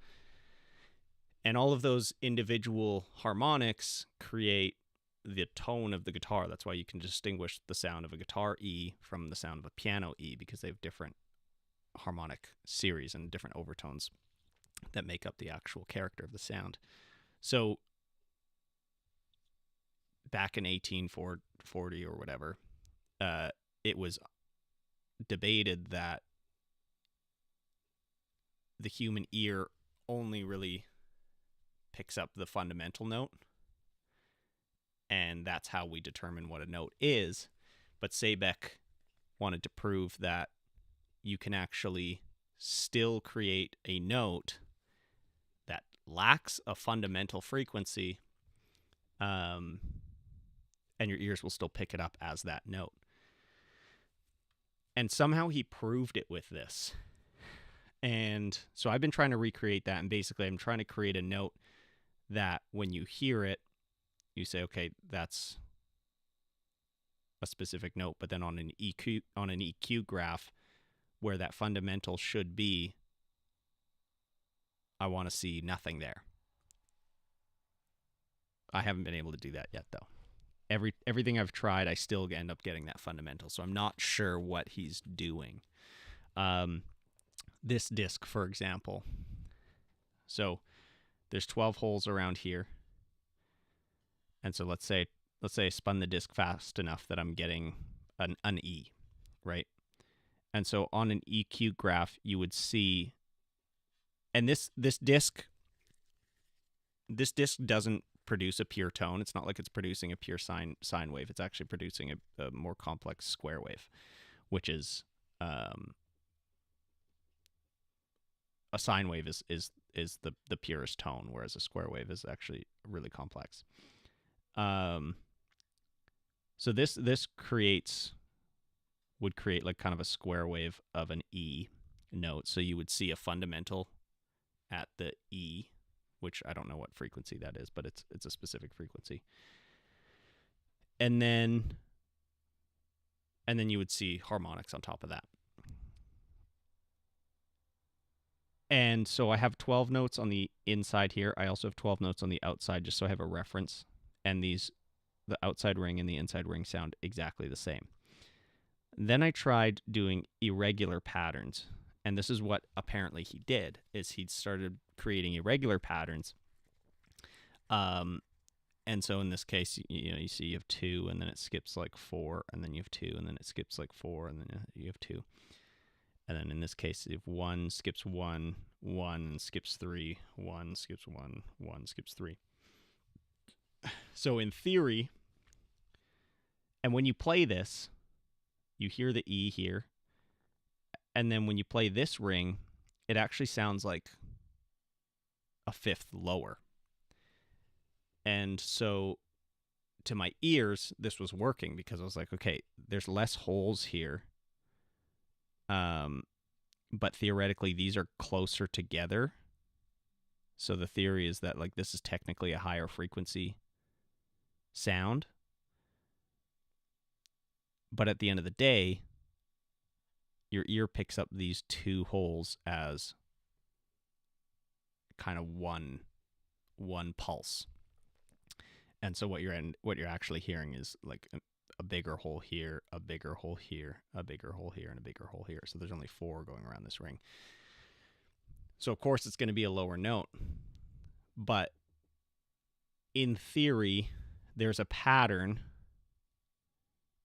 And all of those individual harmonics create the tone of the guitar. That's why you can distinguish the sound of a guitar E from the sound of a piano E, because they have different harmonic series and different overtones that make up the actual character of the sound. So back in 1840 or whatever, it was debated that the human ear only really picks up the fundamental note, and that's how we determine what a note is. But Seebeck wanted to prove that you can actually still create a note that lacks a fundamental frequency, and your ears will still pick it up as that note. And somehow he proved it with this. And so I've been trying to recreate that, and basically I'm trying to create a note that when you hear it, you say, okay, that's a specific note, but then on an EQ graph where that fundamental should be, I want to see nothing there. I haven't been able to do that yet, though. Everything I've tried, I still end up getting that fundamental, so I'm not sure what he's doing. this disc, for example. So there's 12 holes around here. And so let's say I spun the disc fast enough that I'm getting an E, right? And so on an EQ graph, you would see, and this disc doesn't produce a pure tone. It's not like it's producing a pure sine wave. It's actually producing a more complex square wave, which is a sine wave is the purest tone, whereas a square wave is actually really complex. So this would create like kind of a square wave of an E note. So you would see a fundamental at the E, which I don't know what frequency that is, but it's a specific frequency. And then you would see harmonics on top of that. And so I have 12 notes on the inside here. I also have 12 notes on the outside, just so I have a reference. And the outside ring and the inside ring sound exactly the same. Then I tried doing irregular patterns. And this is what apparently he did, is he started creating irregular patterns. And so in this case, you see you have 2, and then it skips like 4, and then you have 2, and then it skips like 4, and then you have 2. And then in this case, if 1 skips 1, 1 skips 3, 1 skips 1, 1 skips 3. So in theory, and when you play this, you hear the E here. And then when you play this ring, it actually sounds like a fifth lower. And so to my ears, this was working because I was like, okay, there's less holes here. But theoretically, these are closer together. So the theory is that like this is technically a higher frequency sound. But at the end of the day, your ear picks up these 2 holes as kind of one pulse. And so what you're actually hearing is like a bigger hole here, a bigger hole here, a bigger hole here, and a bigger hole here. So there's only 4 going around this ring. So of course it's going to be a lower note. But in theory, there's a pattern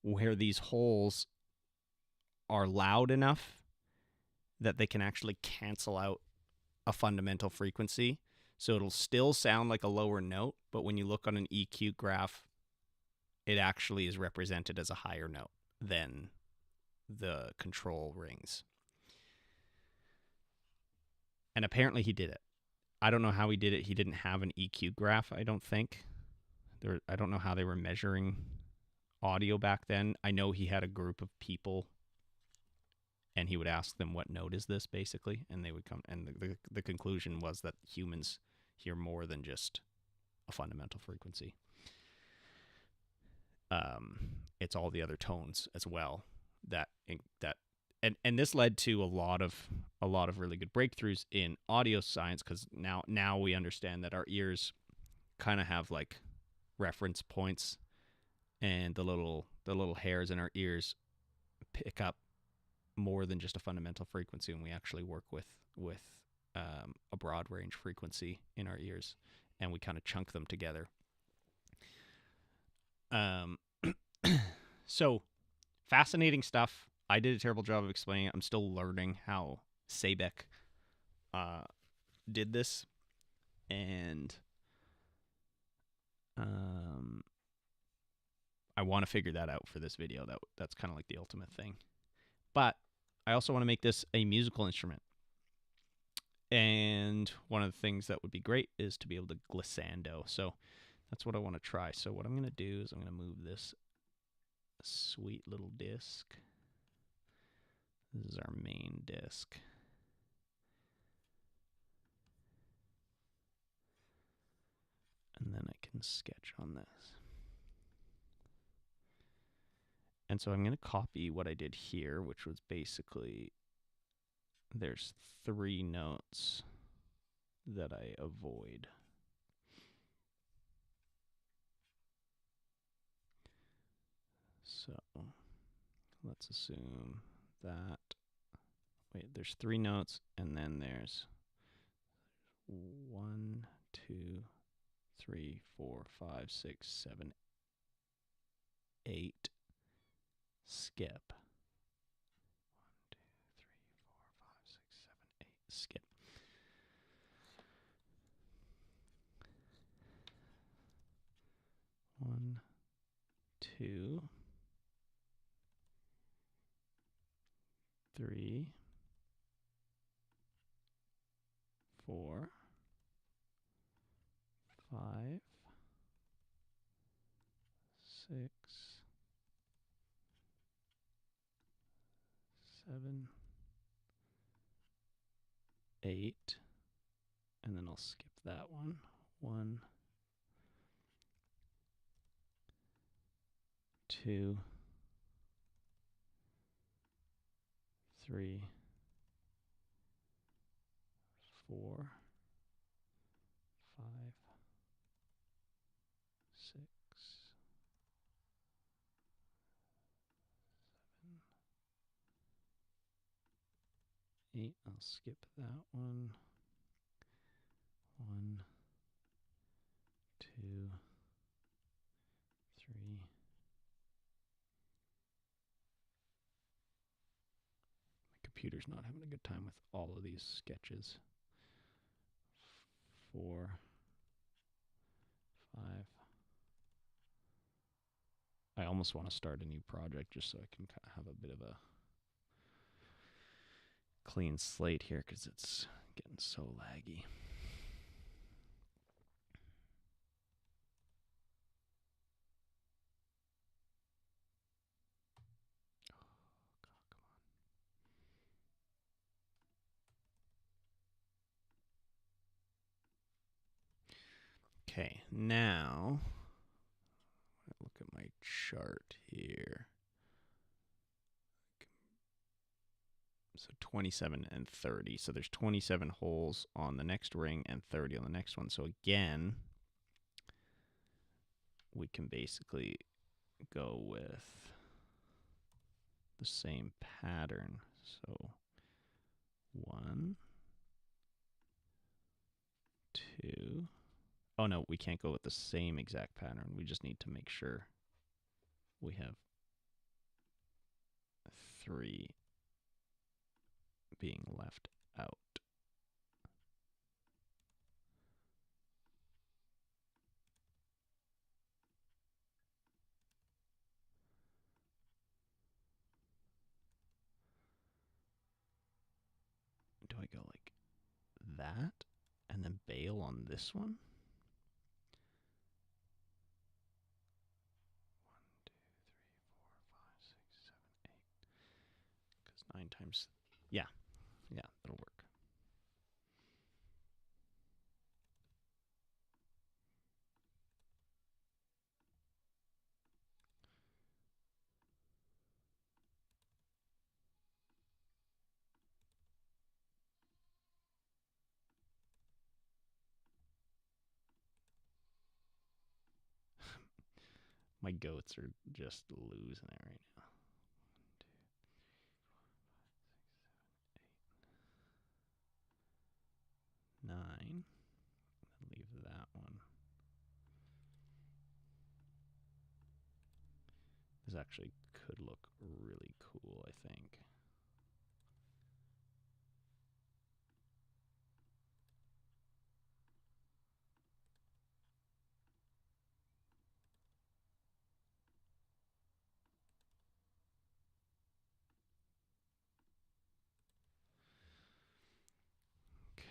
where these holes are loud enough that they can actually cancel out a fundamental frequency. So it'll still sound like a lower note, but when you look on an EQ graph, it actually is represented as a higher note than the control rings. And apparently he did it. I don't know how he did it. He didn't have an EQ graph, I don't think. I don't know how they were measuring audio back then. I know he had a group of people, and he would ask them, what note is this, basically? And they would come, and the conclusion was that humans hear more than just a fundamental frequency. It's all the other tones as well and this led to a lot of really good breakthroughs in audio science, because now we understand that our ears kind of have like reference points, and the little hairs in our ears pick up more than just a fundamental frequency, and we actually work with a broad range frequency in our ears, and we kind of chunk them together. So fascinating stuff. I did a terrible job of explaining it. I'm still learning how Sabek did this, and I want to figure that out for this video. That's kind of like the ultimate thing. But I also want to make this a musical instrument. And one of the things that would be great is to be able to glissando. So that's what I want to try. So what I'm going to do is I'm going to move this sweet little disc. This is our main disc. And then I can sketch on this. And so I'm going to copy what I did here, which was basically there's 3 notes that I avoid. So let's assume that wait, there's 3 notes, and then there's 1, 2, 3, 4, 5, 6, 7, 8. Skip. 1, 2, 3, 4, 5, 6, 7, 8. Skip. 1, 2, 3, 4, 5, 6, 7, 8, and then I'll skip that one. 1, 2, 3, 4, 5, 6, 7, 8. I'll skip that one. 1, 2, 3. My computer's not having a good time with all of these sketches. 4, 5. I almost want to start a new project just so I can kind of have a bit of a clean slate here because it's getting so laggy. Okay, now look at my chart here. So 27 and 30. So there's 27 holes on the next ring and 30 on the next one. So again, we can basically go with the same pattern. So 1, 2. Oh no, we can't go with the same exact pattern. We just need to make sure we have 3 being left out. Do I go like that and then bail on this one? 1, 2, 3, 4, 5, 6, 7, 8. Because 9 times, yeah, that'll work. My goats are just losing it right now. 1, 2, 3, 4, 5, 6, 7, 8, 9. Leave that one. This actually could look really cool, I think.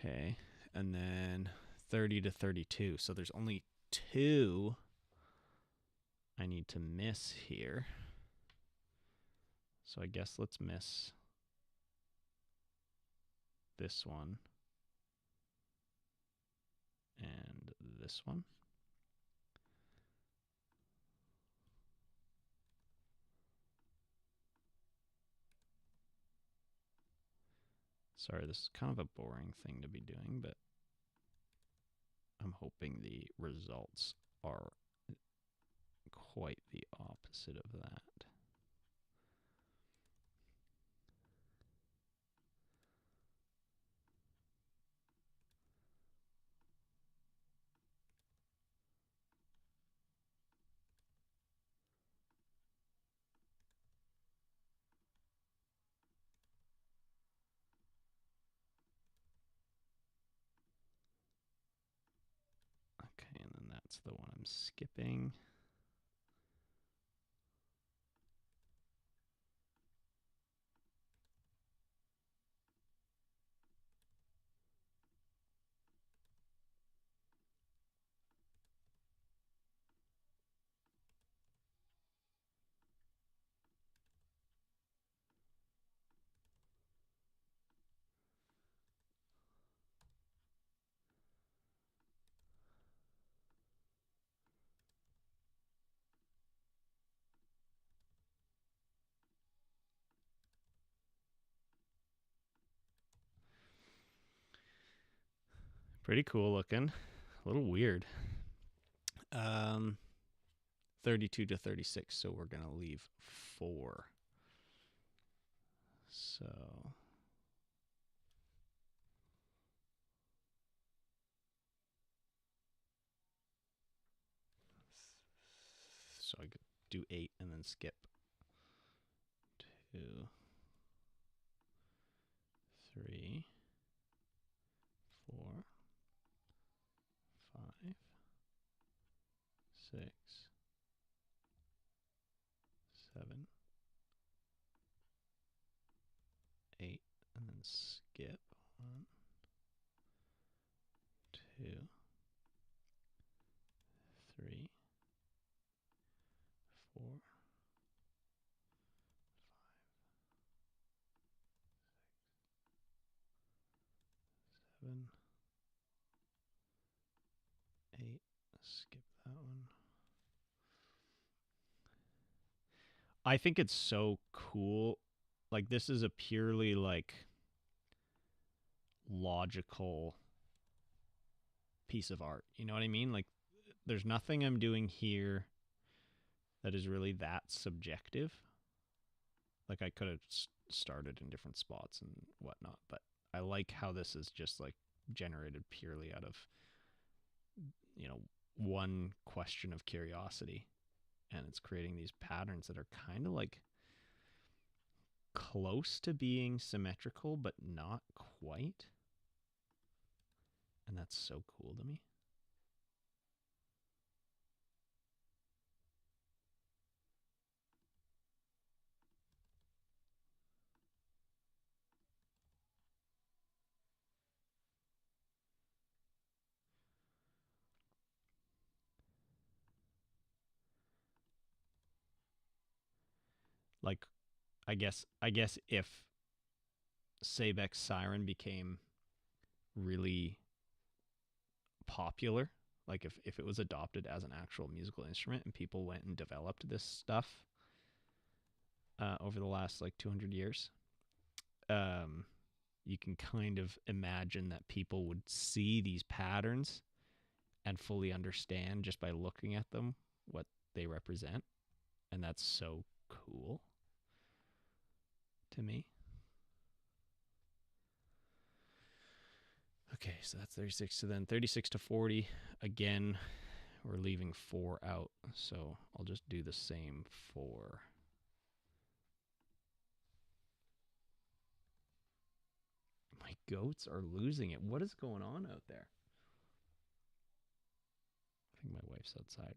Okay, and then 30 to 32. So there's only 2 I need to miss here. So I guess let's miss this one and this one. Sorry, this is kind of a boring thing to be doing, but I'm hoping the results are quite the opposite of that. That's the one I'm skipping. Pretty cool looking. A little weird. 32 to 36, so we're going to leave 4. So I could do 8 and then skip 2, 3, 4, 5, 6, 7, 8, and then skip 1, 2, 3, 4, 7, 8, skip that one. I think it's so cool. Like, this is a purely, like, logical piece of art. You know what I mean? Like, there's nothing I'm doing here that is really that subjective. Like, I could have started in different spots and whatnot, but I like how this is just, like, generated purely out of, you know, one question of curiosity. And it's creating these patterns that are kind of, like, close to being symmetrical, but not quite. And that's so cool to me. Like, I guess if Sabek's Siren became really popular, like if it was adopted as an actual musical instrument and people went and developed this stuff over the last like 200 years, you can kind of imagine that people would see these patterns and fully understand just by looking at them what they represent. And that's so cool to me. Okay, so that's 36. So then 36 to 40, again, we're leaving 4 out. So I'll just do the same 4. My goats are losing it. What is going on out there? I think my wife's outside.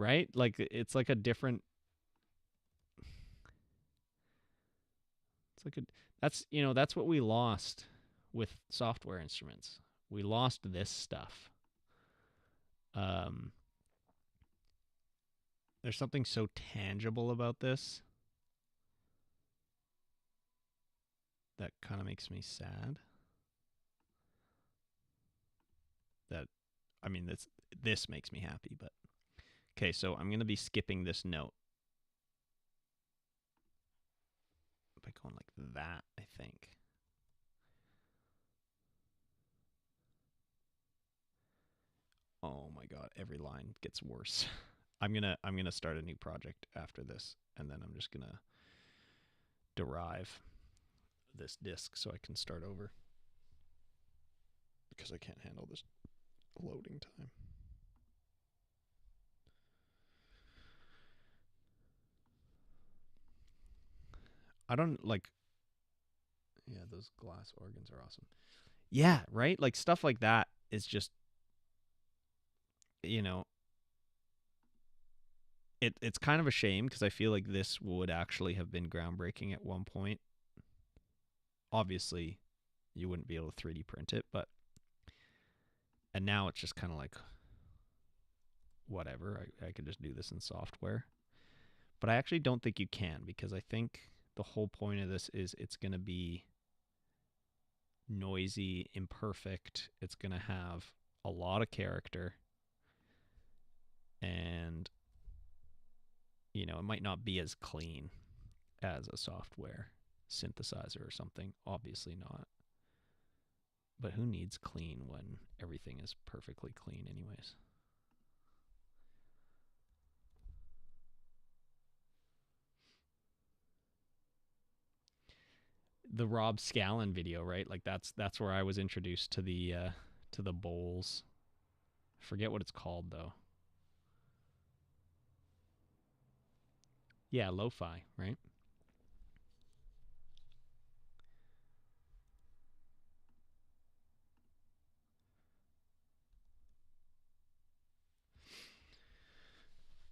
Right? Like, it's like a different. It's like a. That's, you know, that's what we lost with software instruments. We lost this stuff. Um, there's something so tangible about this that kind of makes me sad. That, I mean, this makes me happy, but okay, so I'm going to be skipping this note by going like that, I think. Oh my god, every line gets worse. I'm going to start a new project after this, and then I'm just going to derive this disc so I can start over because I can't handle this loading time. I don't like. Yeah, those glass organs are awesome. Yeah, right? Like stuff like that is just, you know, it's kind of a shame because I feel like this would actually have been groundbreaking at one point. Obviously, you wouldn't be able to 3D print it, but and now it's just kind of like whatever. I could just do this in software. But I actually don't think you can because I think the whole point of this is it's going to be noisy, imperfect. It's going to have a lot of character and it might not be as clean as a software synthesizer or something. Obviously not. But who needs clean when everything is perfectly clean anyways? The Rob Scallon video, right? Like that's where I was introduced to the bowls. I forget what it's called though. Yeah, lo-fi, right?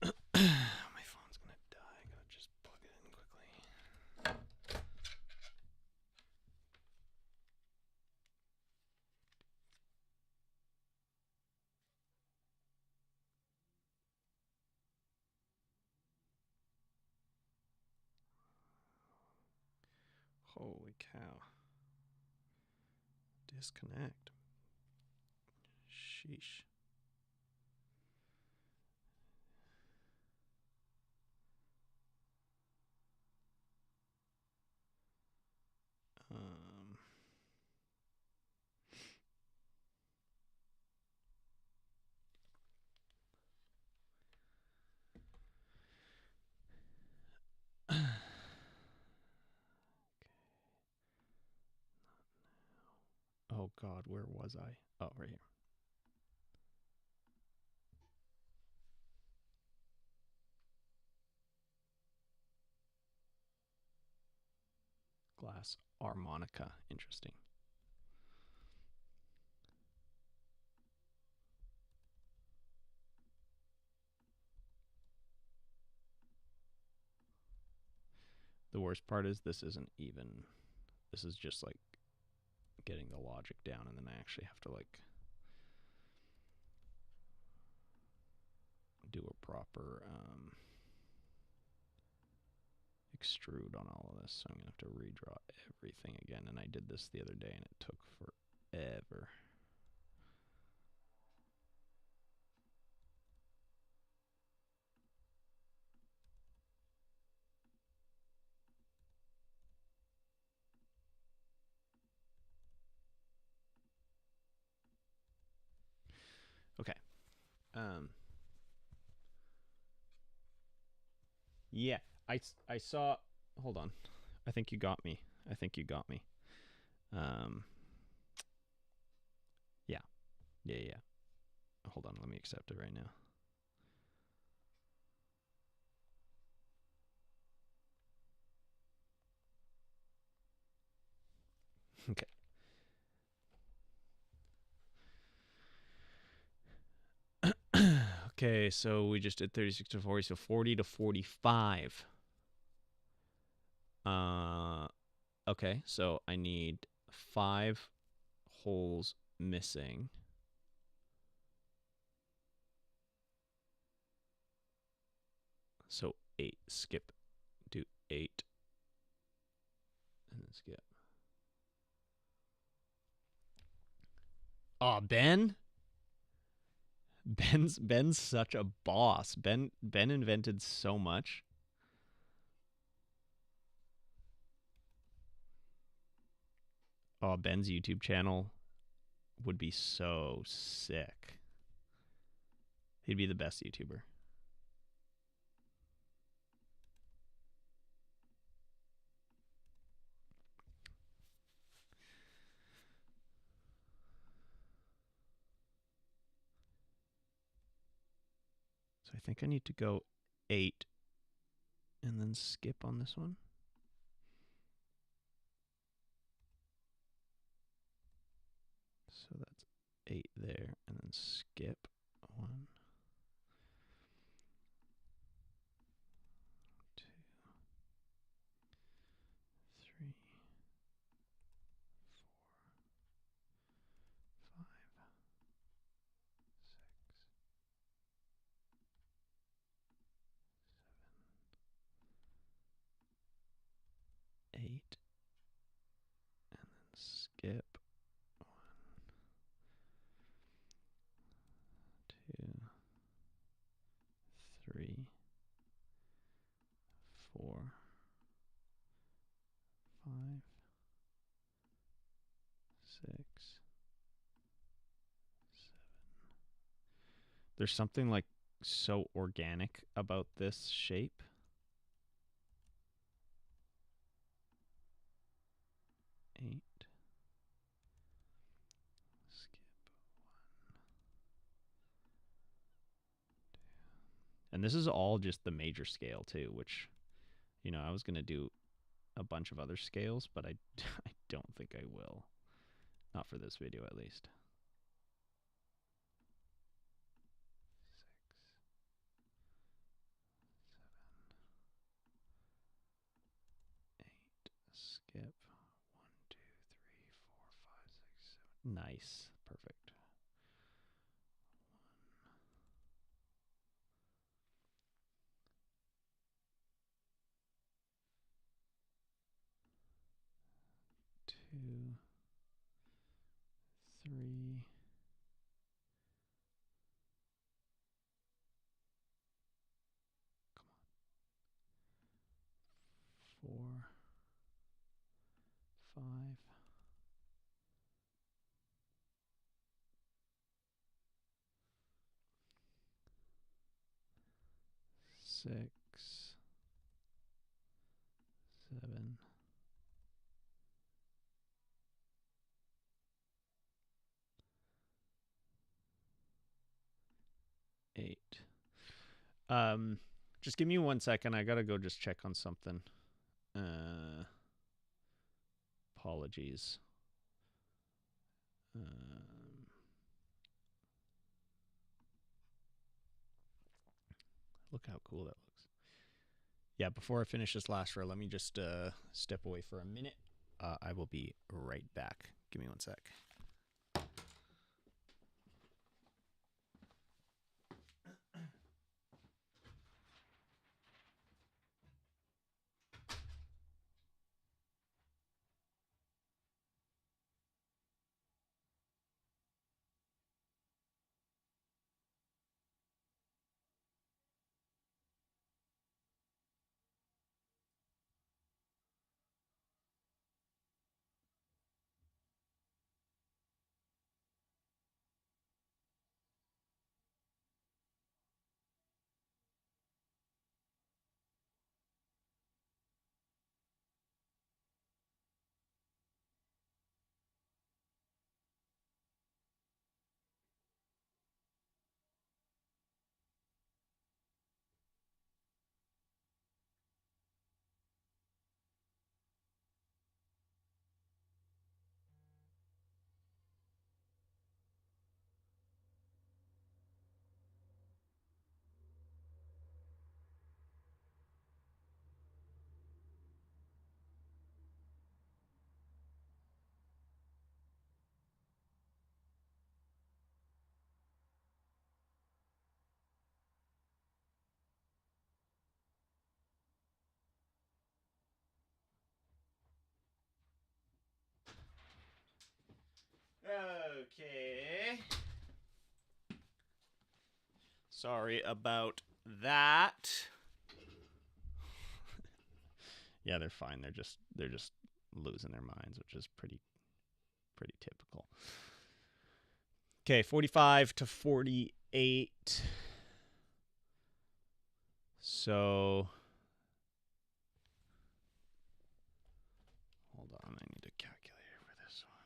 My phone's gonna die. I gotta just plug it in quickly. Holy cow. Disconnect. Sheesh. Um, oh God, where was I? Oh, right here. Glass harmonica. Interesting. The worst part is this isn't even. This is just like getting the logic down, and then I actually have to like do a proper extrude on all of this. So I'm gonna have to redraw everything again. And I did this the other day, and it took forever. Okay. Yeah, I saw. Hold on. I think you got me. I think you got me. Um. Yeah. Yeah. Yeah. Hold on. Let me accept it right now. Okay. Okay, so we just did 36 to 40, so 40 to 45. Okay, so I need 5 holes missing. So 8. Skip. Do 8. And then skip. Oh, Ben? Ben's such a boss. Ben invented so much. Oh, Ben's YouTube channel would be so sick. He'd be the best YouTuber. I think I need to go 8 and then skip on this one. So that's 8 there, and then skip 1, 2, 3, 4, 5, 6, 7, 8, and then skip 1, 2, 3, 4, 5, 6, 7. There's something like so organic about this shape. 8. Skip 1. And this is all just the major scale too, which, you know, I was going to do a bunch of other scales, but I don't think I will. Not for this video, at least. 6, 7, 8, skip 1, 2, 3, 4, 5, 6, 7. Nice. Perfect. 2, 3. Come on. 4, 5. 6, 7. 8. Just give me 1 second. I gotta go just check on something. Apologies. Look how cool that looks. Yeah, before I finish this last row, let me just step away for a minute. I will be right back. Give me 1 sec. Okay. Sorry about that. Yeah, they're fine. They're just losing their minds, which is pretty typical. Okay, 45 to 48. So hold on, I need a calculator for this one.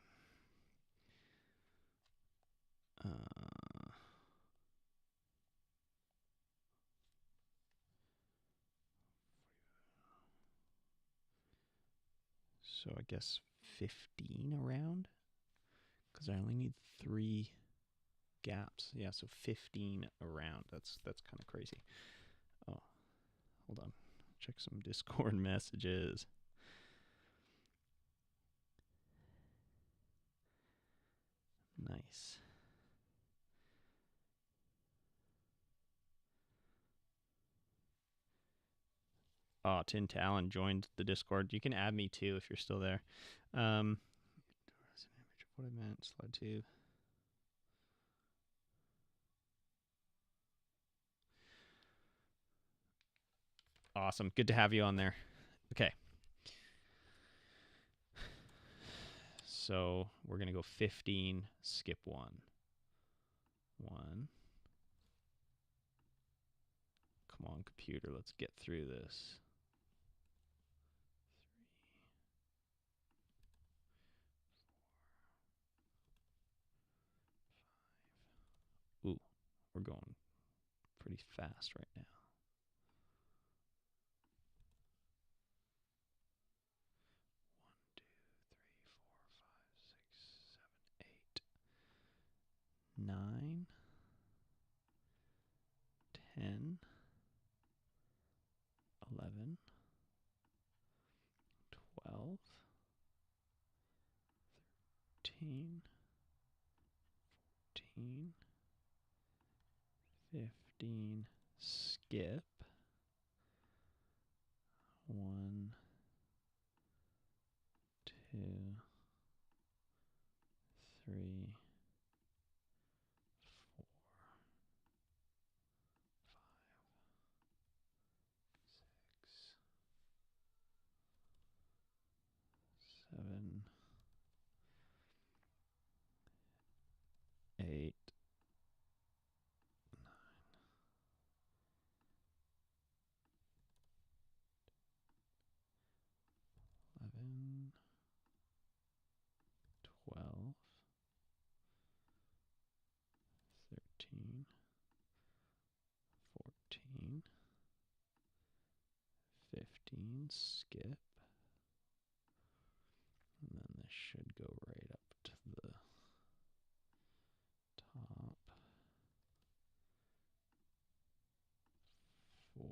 So I guess 15 around, because I only need 3 gaps. Yeah, so 15 around. That's kind of crazy. Oh, hold on. Check some Discord messages. Nice. Oh, Tin Talon joined the Discord. You can add me too if you're still there. What I meant, slide 2. Awesome. Good to have you on there. Okay. So we're going to go 15, skip 1. 1. Come on, computer. Let's get through this. 3. Ooh, we're going pretty fast right now. 1, 2, 3, 4, 5, 6, 7, 8, 9, 10, 11, 12, 13, 14, 15, skip. 1, 2, 3, 4, 6, 7, 8, 11, 12, 13, 14, 15, skip. And then this should go right up to the top. 4.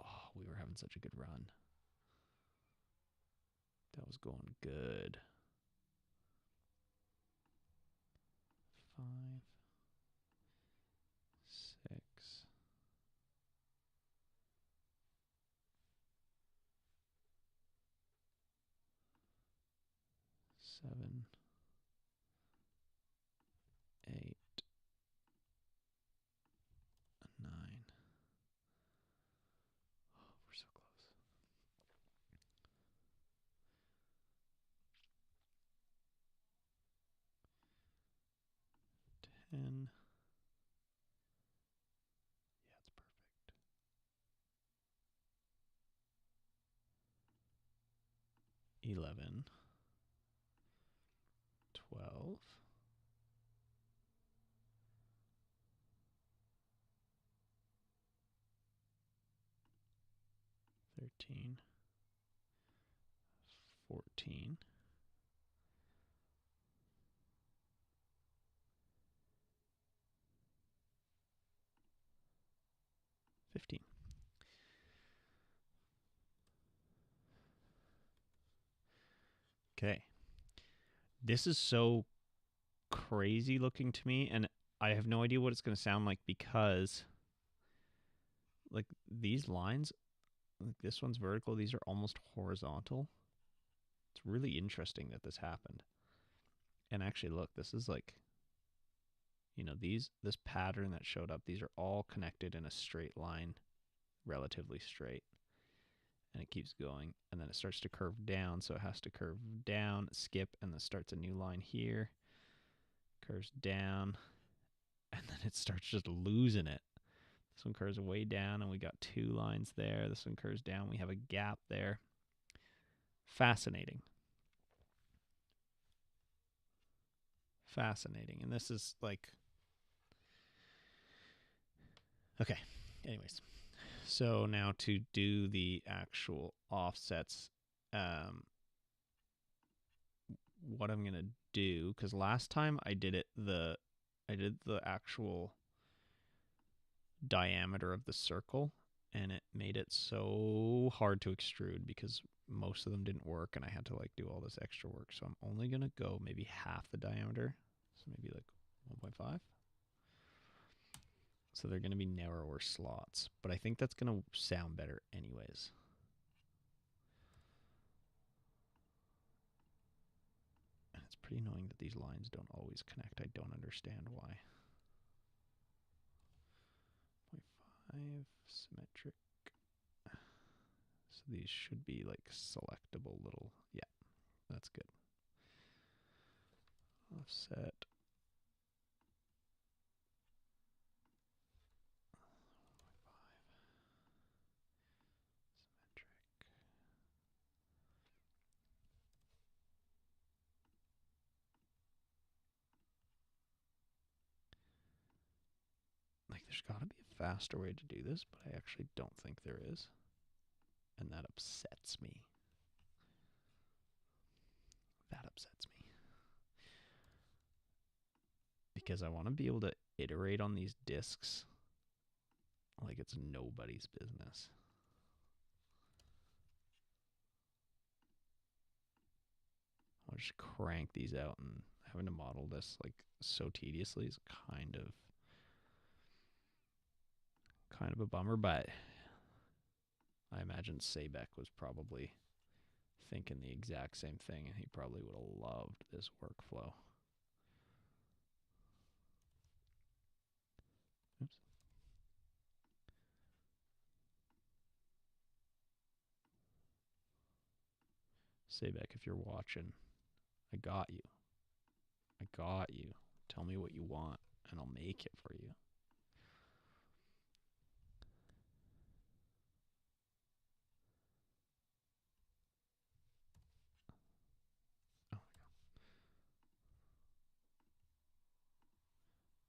Oh, we were having such a good run. That was going good. 5, 6, 7, 8, 9. Oh, we're so close. 10. Yeah, it's perfect. 11, 12, 13, 14, 15. Okay. This is so crazy looking to me, and I have no idea what it's going to sound like because, like, these lines, like this one's vertical, these are almost horizontal. It's really interesting that this happened. And actually, look, this is like, this pattern that showed up, these are all connected in a straight line, relatively straight. And it keeps going, and then it starts to curve down, so it has to curve down, skip, and then starts a new line here, curves down, and then it starts just losing it. This one curves way down, and we got 2 lines there. This one curves down, we have a gap there. Fascinating. Fascinating. And this is like, okay, anyways. So now to do the actual offsets, what I'm gonna do, because last time I did the actual diameter of the circle, and it made it so hard to extrude because most of them didn't work, and I had to like do all this extra work. So I'm only gonna go maybe half the diameter, so maybe like 1.5. So they're gonna be narrower slots, but I think that's gonna sound better anyways. And it's pretty annoying that these lines don't always connect. I don't understand why. 0.5 symmetric. So these should be like selectable little, yeah, that's good. Offset. Like, there's got to be a faster way to do this, but I actually don't think there is. And that upsets me. That upsets me. Because I want to be able to iterate on these discs like it's nobody's business. I'll just crank these out, and having to model this like so tediously is kind of a bummer, but I imagine Sabek was probably thinking the exact same thing, and he probably would have loved this workflow. Oops. Sabek, if you're watching, I got you. I got you. Tell me what you want, and I'll make it for you.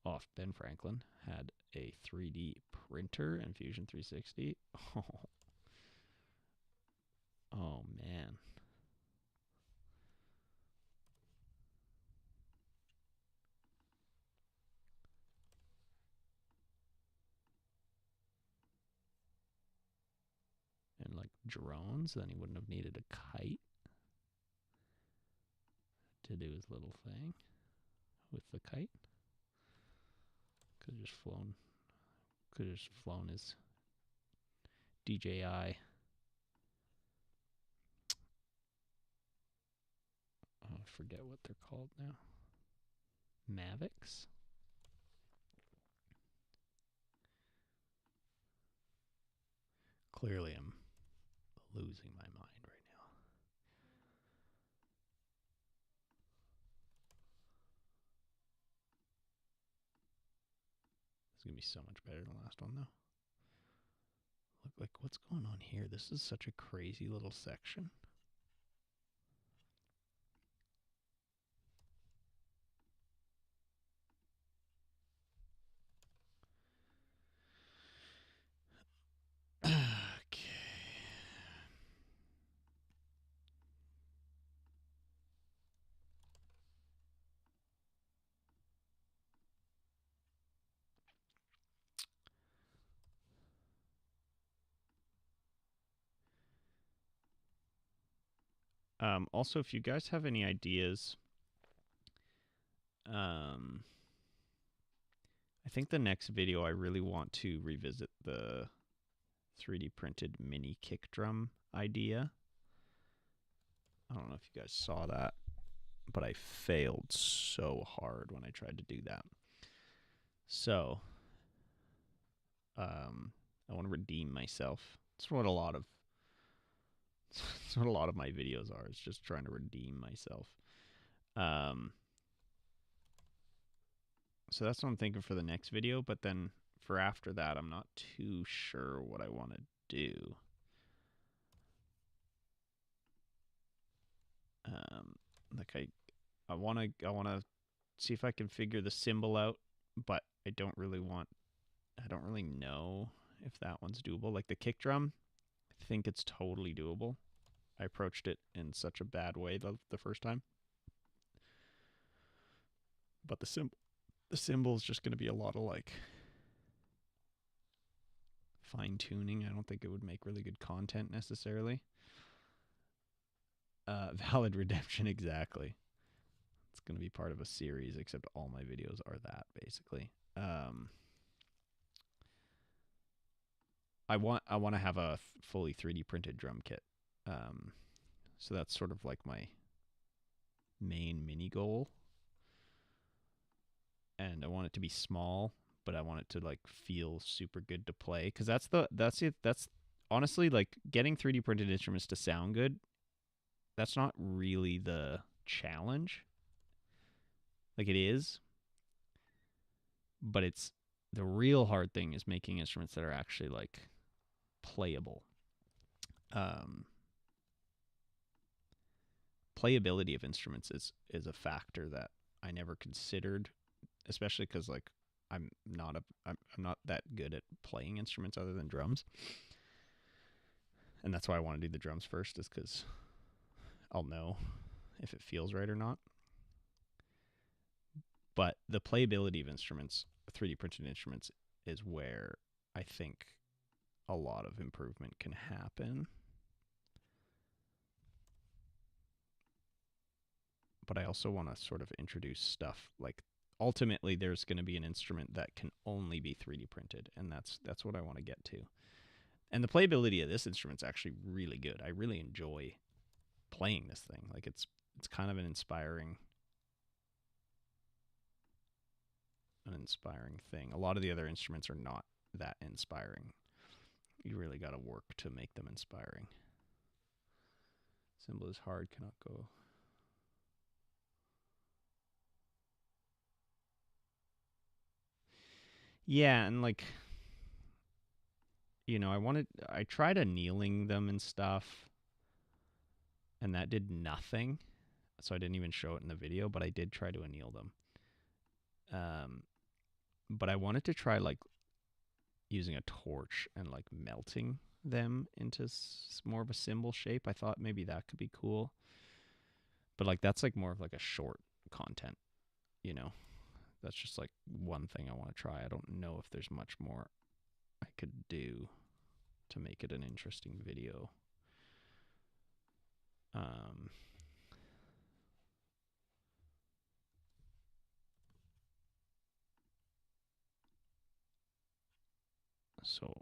Oh, Ben Franklin had a 3D printer and Fusion 360. Oh man. And like drones, then he wouldn't have needed a kite to do his little thing with the kite. Could have just flown his DJI. Oh, I forget what they're called now. Mavics? Clearly I'm losing my mind right now. This is going to be so much better than the last one, though. Look, like, what's going on here? This is such a crazy little section. Okay. Also, if you guys have any ideas, I think the next video I really want to revisit the 3D printed mini kick drum idea. I don't know if you guys saw that, but I failed so hard when I tried to do that. So, I want to redeem myself. That's what a lot of my videos are. It's just trying to redeem myself. So that's what I'm thinking for the next video. But then for after that, I'm not too sure what I want to do. Like I want to see if I can figure the symbol out, but I don't really know if that one's doable. Like the kick drum, I think it's totally doable. I approached it in such a bad way the first time. But the cymbal is just going to be a lot of like fine tuning. I don't think it would make really good content necessarily. Valid redemption, exactly. It's going to be part of a series, except all my videos are that basically. I want to have a fully 3D printed drum kit. So that's sort of like my main mini goal. And I want it to be small, but I want it to like feel super good to play, because that's honestly, like, getting 3D printed instruments to sound good. That's not really the challenge. Like, it is, but it's the real hard thing is making instruments that are actually like playable. Playability of instruments is a factor that I never considered, especially because like I'm not that good at playing instruments other than drums, and that's why I want to do the drums first, is because I'll know if it feels right or not. But the playability of instruments, 3D printed instruments, is where I think a lot of improvement can happen. But I also want to sort of introduce stuff like, ultimately there's going to be an instrument that can only be 3D printed, and that's what I want to get to. And the playability of this instrument's actually really good. I really enjoy playing this thing. Like, it's kind of an inspiring thing. A lot of the other instruments are not that inspiring. You really got to work to make them inspiring. Symbol is hard, cannot go. Yeah, and like, you know, I tried annealing them and stuff, and that did nothing. So I didn't even show it in the video, but I did try to anneal them. But I wanted to try like using a torch and like melting them into more of a cymbal shape. I thought maybe that could be cool. But like, that's like more of like a short content, you know. That's just like one thing I want to try. I don't know if there's much more I could do to make it an interesting video. So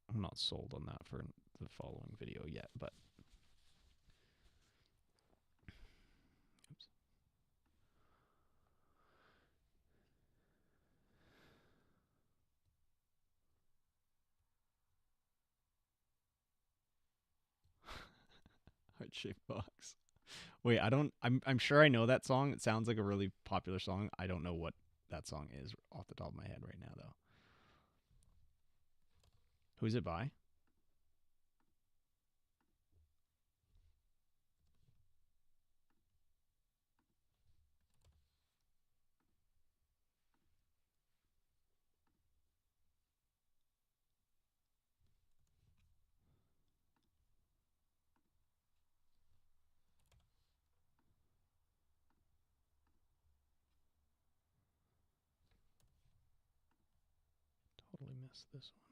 I'm not sold on that for the following video yet, but oops. Heart-shaped box. Wait, I'm sure I know that song. It sounds like a really popular song. I don't know what that song is off the top of my head right now, though. Who's it by? Totally missed this one.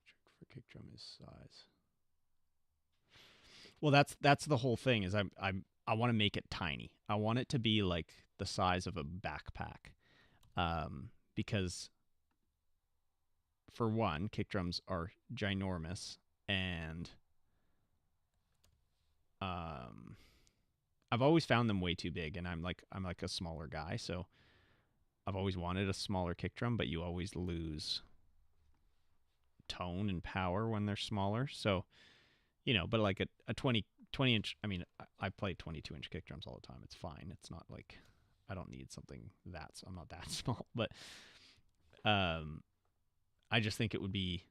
Trick for kick drum is size. Well, that's the whole thing. Is I want to make it tiny. I want it to be like the size of a backpack, because for one, kick drums are ginormous, and I've always found them way too big, and I'm like a smaller guy, so I've always wanted a smaller kick drum, but you always lose tone and power when they're smaller. So, you know, but like a 20 inch, I mean, I play 22-inch kick drums all the time. It's fine. It's not like I don't need something that's, I'm not that small, but I just think it would be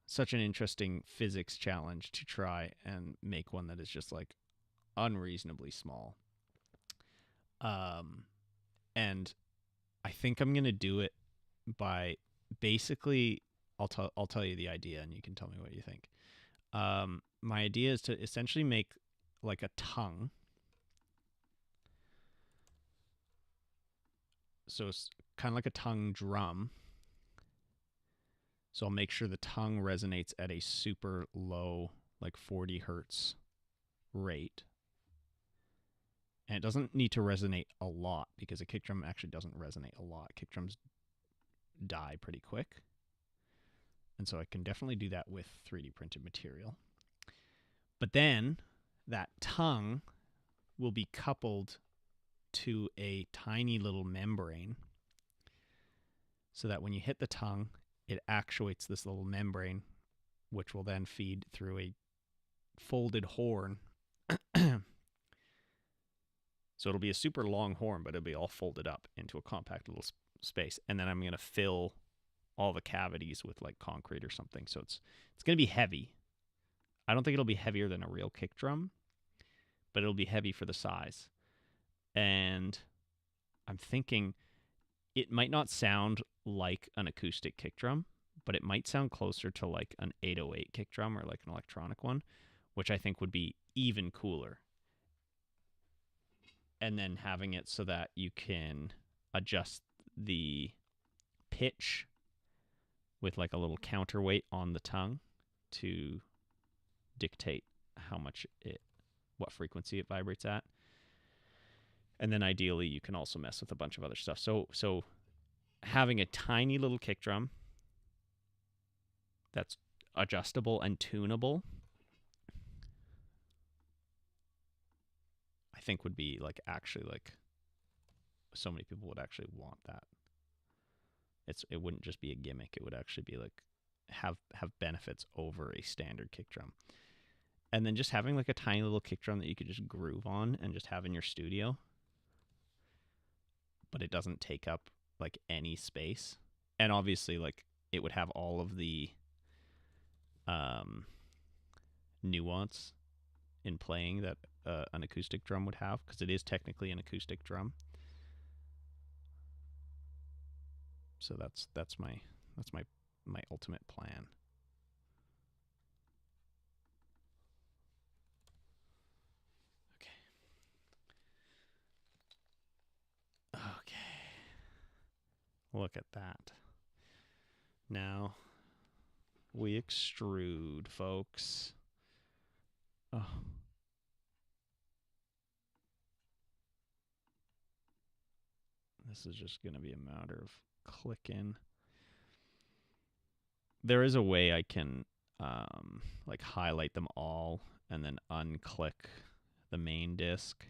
such an interesting physics challenge to try and make one that is just like unreasonably small. And I think I'm going to do it by basically, I'll tell you the idea, and you can tell me what you think. My idea is to essentially make like a tongue. So it's kind of like a tongue drum. So I'll make sure the tongue resonates at a super low, like 40 hertz rate. And it doesn't need to resonate a lot because a kick drum actually doesn't resonate a lot. Kick drums die pretty quick. And so I can definitely do that with 3D printed material. But then that tongue will be coupled to a tiny little membrane so that when you hit the tongue, it actuates this little membrane, which will then feed through a folded horn. So it'll be a super long horn, but it'll be all folded up into a compact little space. And then I'm going to fill all the cavities with like concrete or something. So it's going to be heavy. I don't think it'll be heavier than a real kick drum, but it'll be heavy for the size. And I'm thinking it might not sound like an acoustic kick drum, but it might sound closer to like an 808 kick drum or like an electronic one, which I think would be even cooler. And then having it so that you can adjust the pitch with like a little counterweight on the tongue to dictate what frequency it vibrates at. And then ideally you can also mess with a bunch of other stuff. So having a tiny little kick drum that's adjustable and tunable, I think would be like actually like so many people would actually want that. It wouldn't just be a gimmick. It would actually be like have benefits over a standard kick drum. And then just having like a tiny little kick drum that you could just groove on and just have in your studio, but it doesn't take up like any space. And obviously like it would have all of the nuance in playing that an acoustic drum would have, because it is technically an acoustic drum. So that's my ultimate plan. Okay. Look at that. Now we extrude, folks. Oh. This is just going to be a matter of clicking. There is a way I can like highlight them all and then unclick the main disk,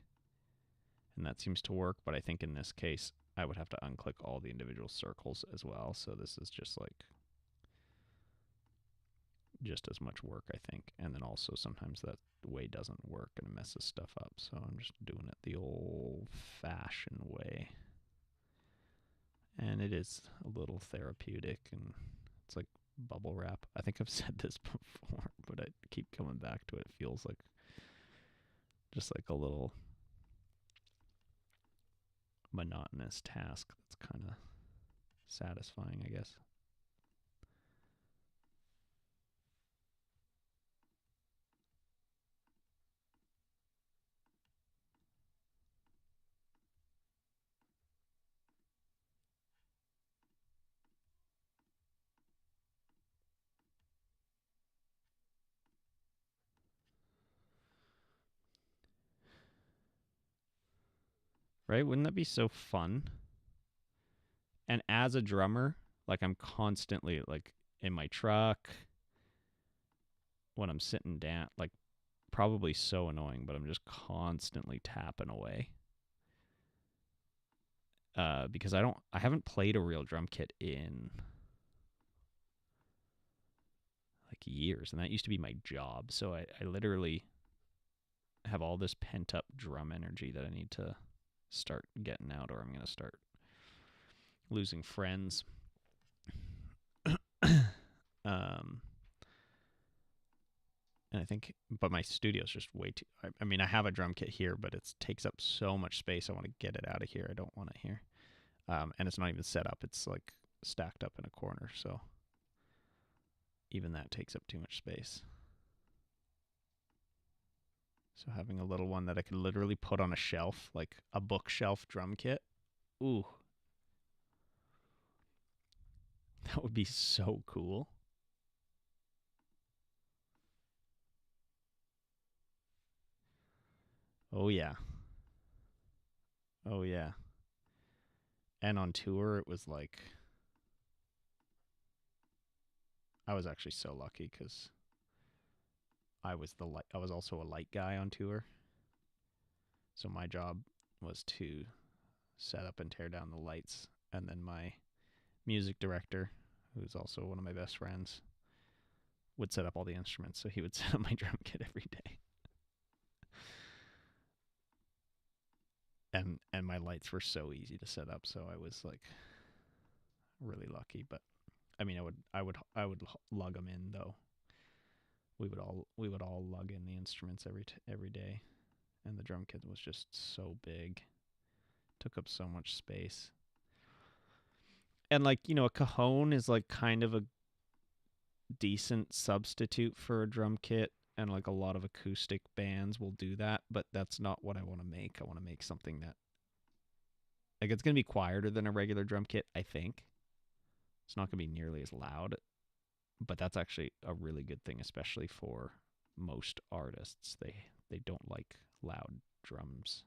and that seems to work. But I think in this case I would have to unclick all the individual circles as well. So this is just like just as much work, I think. And then also sometimes that way doesn't work and it messes stuff up. So I'm just doing it the old-fashioned way. And it is a little therapeutic, and it's like bubble wrap. I think I've said this before, but I keep coming back to it. It feels like just like a little monotonous task that's kind of satisfying, I guess. Right? Wouldn't that be so fun? And as a drummer, like I'm constantly like in my truck when I'm sitting down, like probably so annoying, but I'm just constantly tapping away. Because I haven't played a real drum kit in like years, and that used to be my job. So I literally have all this pent up drum energy that I need to start getting out, or I'm going to start losing friends. And I think, but my studio's just way too, I mean, I have a drum kit here, but it takes up so much space. I want to get it out of here. I don't want it here. And it's not even set up. It's like stacked up in a corner, so even that takes up too much space. So having a little one that I could literally put on a shelf, like a bookshelf drum kit, ooh, that would be so cool. Oh yeah. Oh yeah. And on tour it was like I was actually so lucky cuz I was also a light guy on tour. So my job was to set up and tear down the lights, and then my music director, who's also one of my best friends, would set up all the instruments. So he would set up my drum kit every day. And my lights were so easy to set up, so I was like really lucky. But I mean, I would lug them in though. We would all lug in the instruments every day, and the drum kit was just so big, took up so much space. And like a cajon is like kind of a decent substitute for a drum kit, and like a lot of acoustic bands will do that, but that's not what I want to make. I want to make something that like it's going to be quieter than a regular drum kit, I think. It's not going to be nearly as loud, but that's actually a really good thing, especially for most artists. They don't like loud drums.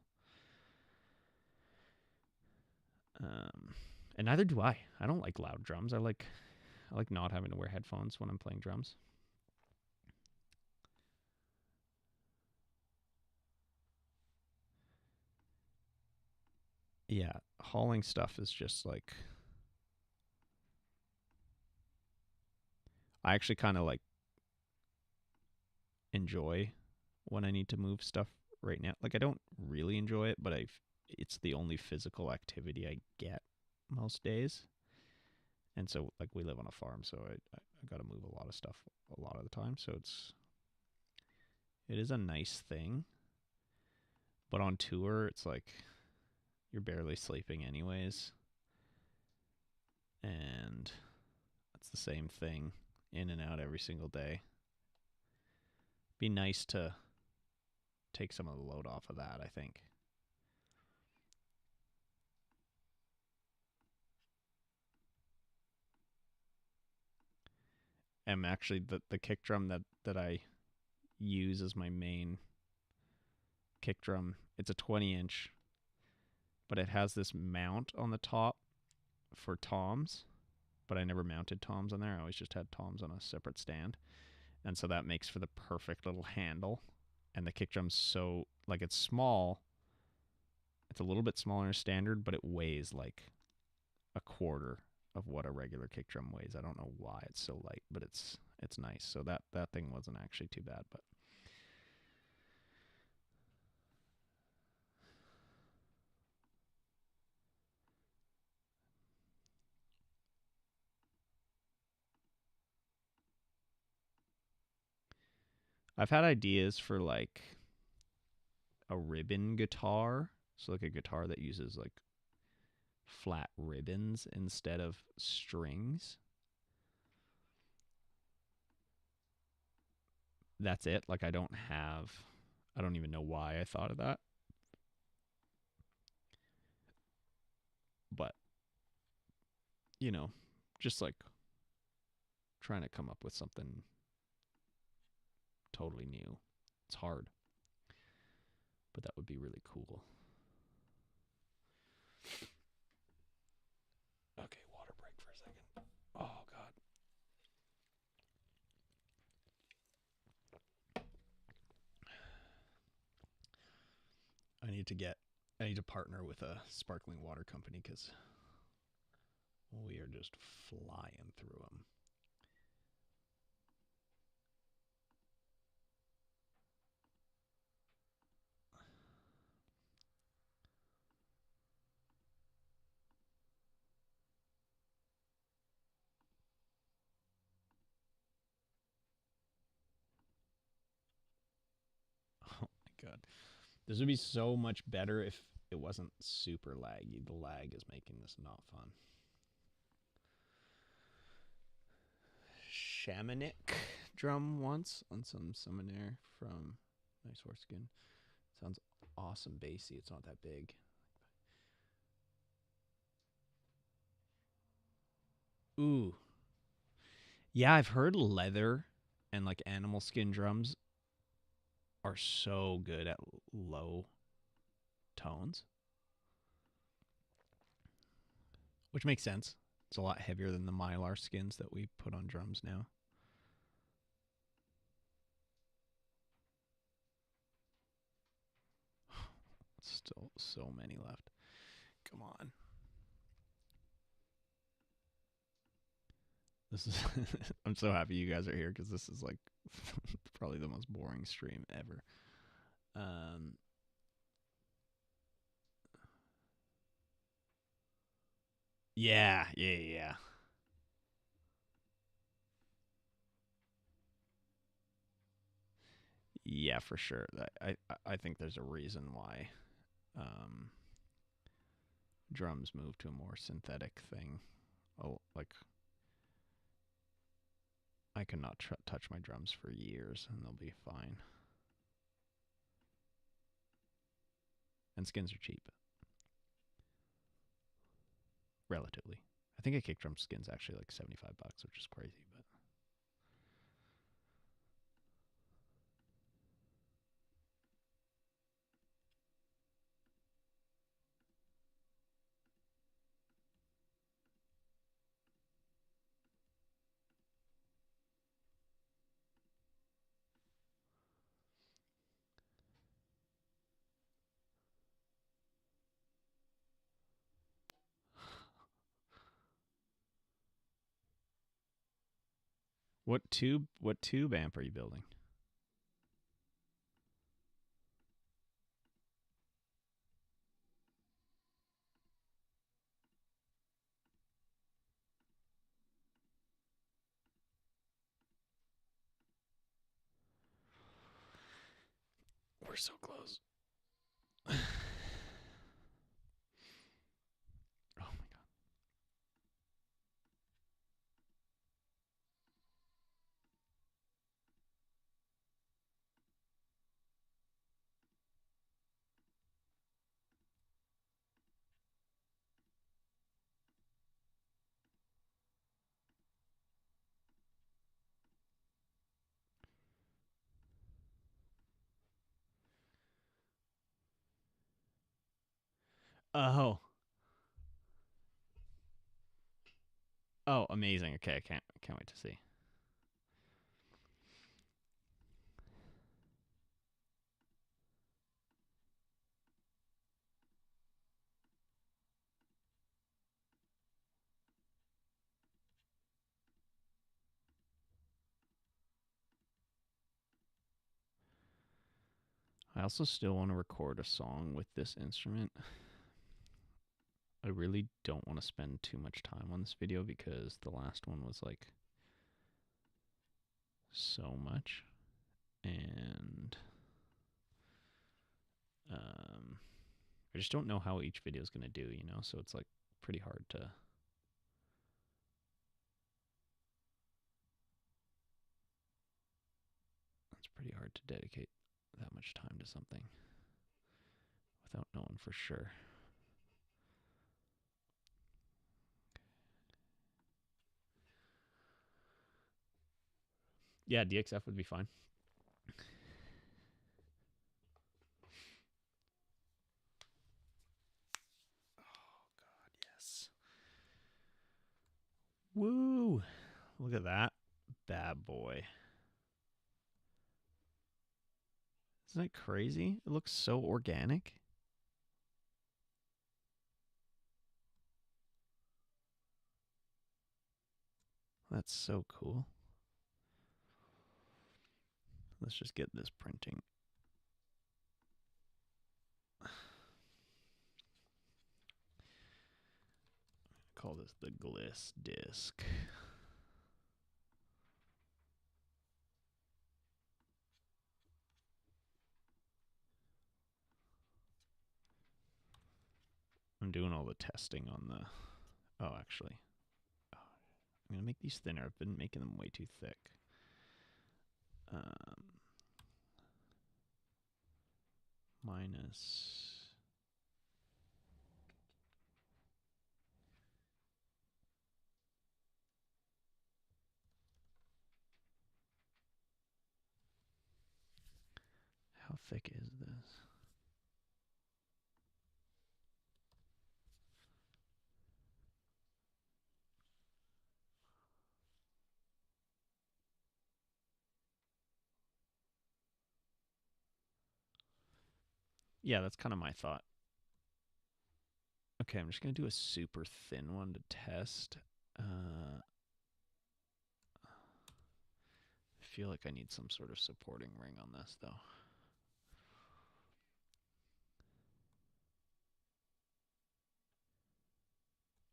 And neither do I. I don't like loud drums. I like not having to wear headphones when I'm playing drums. Yeah, hauling stuff is just like I actually kind of like enjoy when I need to move stuff right now. Like I don't really enjoy it, but it's the only physical activity I get most days. And so like we live on a farm, so I got to move a lot of stuff a lot of the time, so it is a nice thing. But on tour, it's like you're barely sleeping anyways. And it's the same thing in and out every single day. Be nice to take some of the load off of that, I think. And actually the kick drum that I use as my main kick drum, it's a 20-inch, but it has this mount on the top for toms, but I never mounted toms on there. I always just had toms on a separate stand. And so that makes for the perfect little handle. And the kick drum's so like it's small. It's a little bit smaller than standard, but it weighs like a quarter of what a regular kick drum weighs. I don't know why it's so light, but it's nice. So that thing wasn't actually too bad, but I've had ideas for like a ribbon guitar. So like a guitar that uses like flat ribbons instead of strings. That's it. Like I don't even know why I thought of that. But, you know, just like trying to come up with something totally new. It's hard, but that would be really cool. Okay, water break for a second. Oh god. I need to partner with a sparkling water company cuz we are just flying through them. Oh my god. This would be so much better if it wasn't super laggy. The lag is making this not fun. shamanic drum once on some summoner from Nice Horse Skin. Sounds awesome bassy. It's not that big. Ooh. Yeah, I've heard leather and like animal skin drums are so good at low tones. Which makes sense. It's a lot heavier than the mylar skins that we put on drums now. Still so many left. Come on. This is I'm so happy you guys are here because this is like probably the most boring stream ever. Yeah. Yeah, for sure. I think there's a reason why drums move to a more synthetic thing. Oh, like I could not touch my drums for years and they'll be fine. And skins are cheap. Relatively. I think a kick drum skin's actually like $75, which is crazy, but what tube amp are you building? We're so close. Oh my god. Oh. Oh, amazing. Okay, I can't wait to see. I also still want to record a song with this instrument. I really don't want to spend too much time on this video because the last one was like so much. And I just don't know how each video is going to do, you know? So it's like pretty hard to. It's pretty hard to dedicate that much time to something without knowing for sure. Yeah, DXF would be fine. Oh, God, yes. Woo! Look at that bad boy. Isn't that crazy? It looks so organic. That's so cool. Let's just get this printing. Call this the Gliss disc. I'm doing all the testing on the. Oh, actually, I'm going to make these thinner. I've been making them way too thick. Minus... How thick is this? Yeah, that's kind of my thought. Okay, I'm just going to do a super thin one to test. I feel like I need some sort of supporting ring on this, though.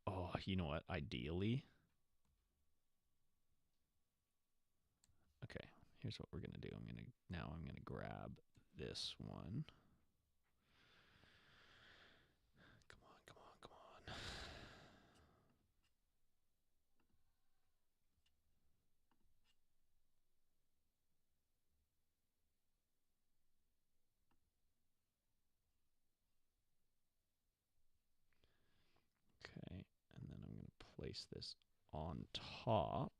Oh, you know what? Ideally... Okay, here's what we're going to do. I'm going to grab this one. Come on, come on, come on. Okay, and then I'm going to place this on top.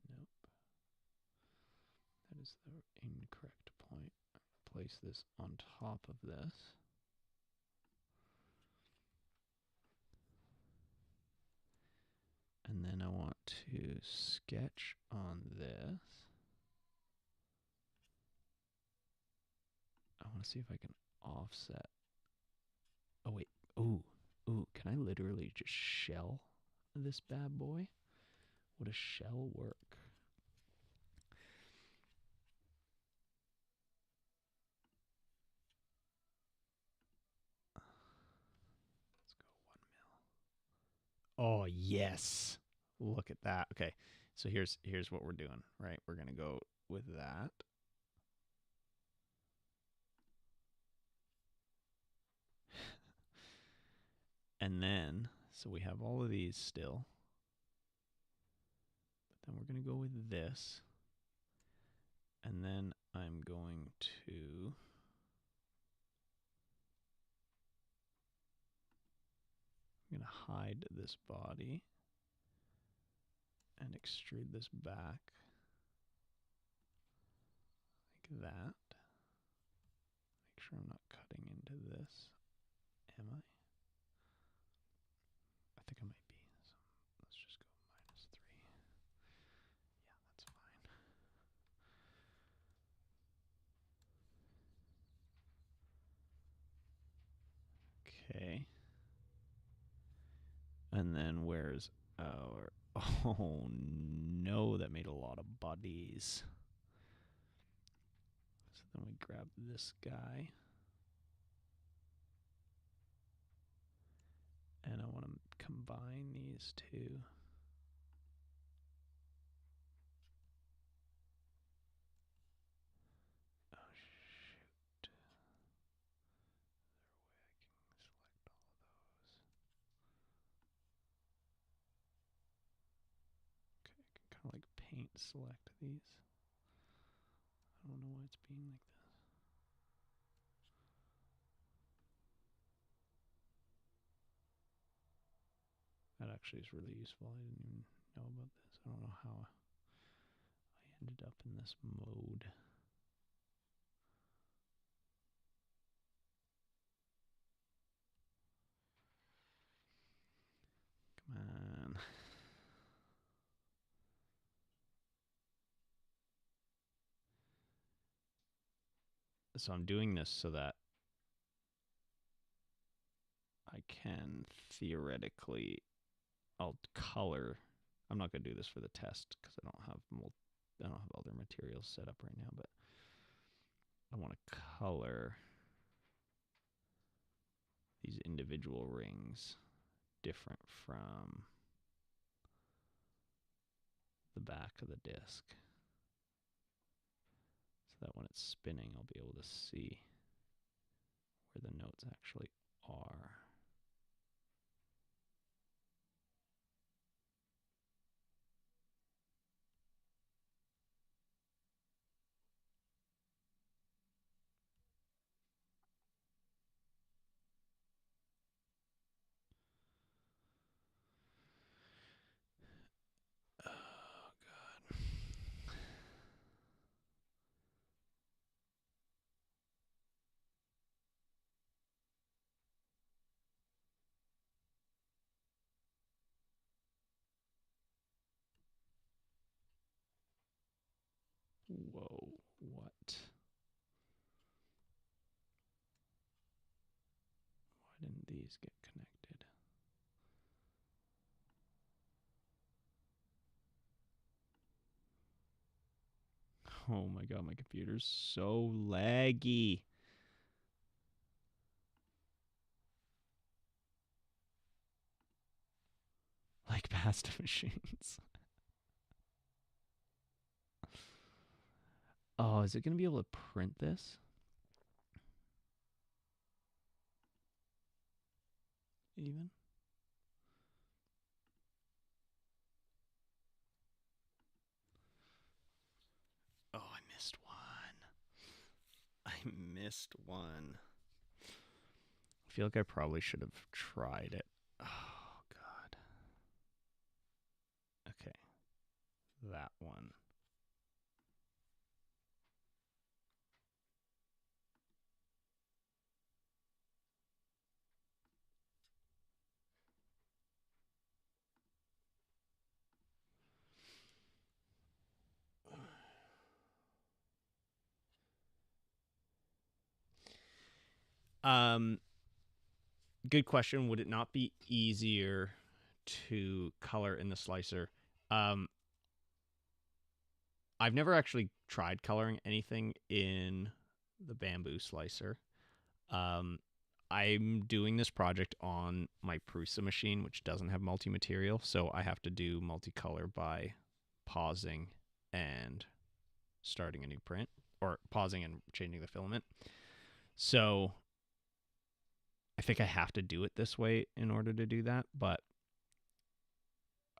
Nope. That is the incorrect point. Place this on top of this. And then I want to sketch on this. I want to see if I can offset. Oh, wait. Ooh. Ooh, can I literally just shell this bad boy? Would a shell work? Let's go 1 mil. Oh, yes. Look at that. Okay. So here's what we're doing, right? We're going to go with that. And then, so we have all of these still. But then we're going to go with this. And then I'm going to... I'm going to hide this body and extrude this back like that. Make sure I'm not cutting into this. Am I? I think I might be. So let's just go -3. Yeah, that's fine. Okay. And then where's our... Oh no, that made a lot of bodies. So then we grab this guy. And I want to combine these two. Oh shoot. Is there a way I can select all of those? Okay, I can kind of like paint select these. I don't know why it's being like this. That actually is really useful. I didn't even know about this. I don't know how I ended up in this mode. Come on. So I'm doing this so that I can theoretically, I'll color. I'm not going to do this for the test because I don't have other materials set up right now, but I want to color these individual rings different from the back of the disc. So that when it's spinning, I'll be able to see where the notes actually are. Oh, God. Whoa, what? Why didn't these get connected? Oh my god, my computer's so laggy. Like pasta machines. Oh, is it going to be able to print this? Even? Oh, I missed one. I missed one. I feel like I probably should have tried it. Oh, God. Okay. That one. Good question. Would it not be easier to color in the slicer? I've never actually tried coloring anything in the bamboo slicer. I'm doing this project on my Prusa machine, which doesn't have multi-material, so I have to do multicolor by pausing and starting a new print, or pausing and changing the filament. So I think I have to do it this way in order to do that, but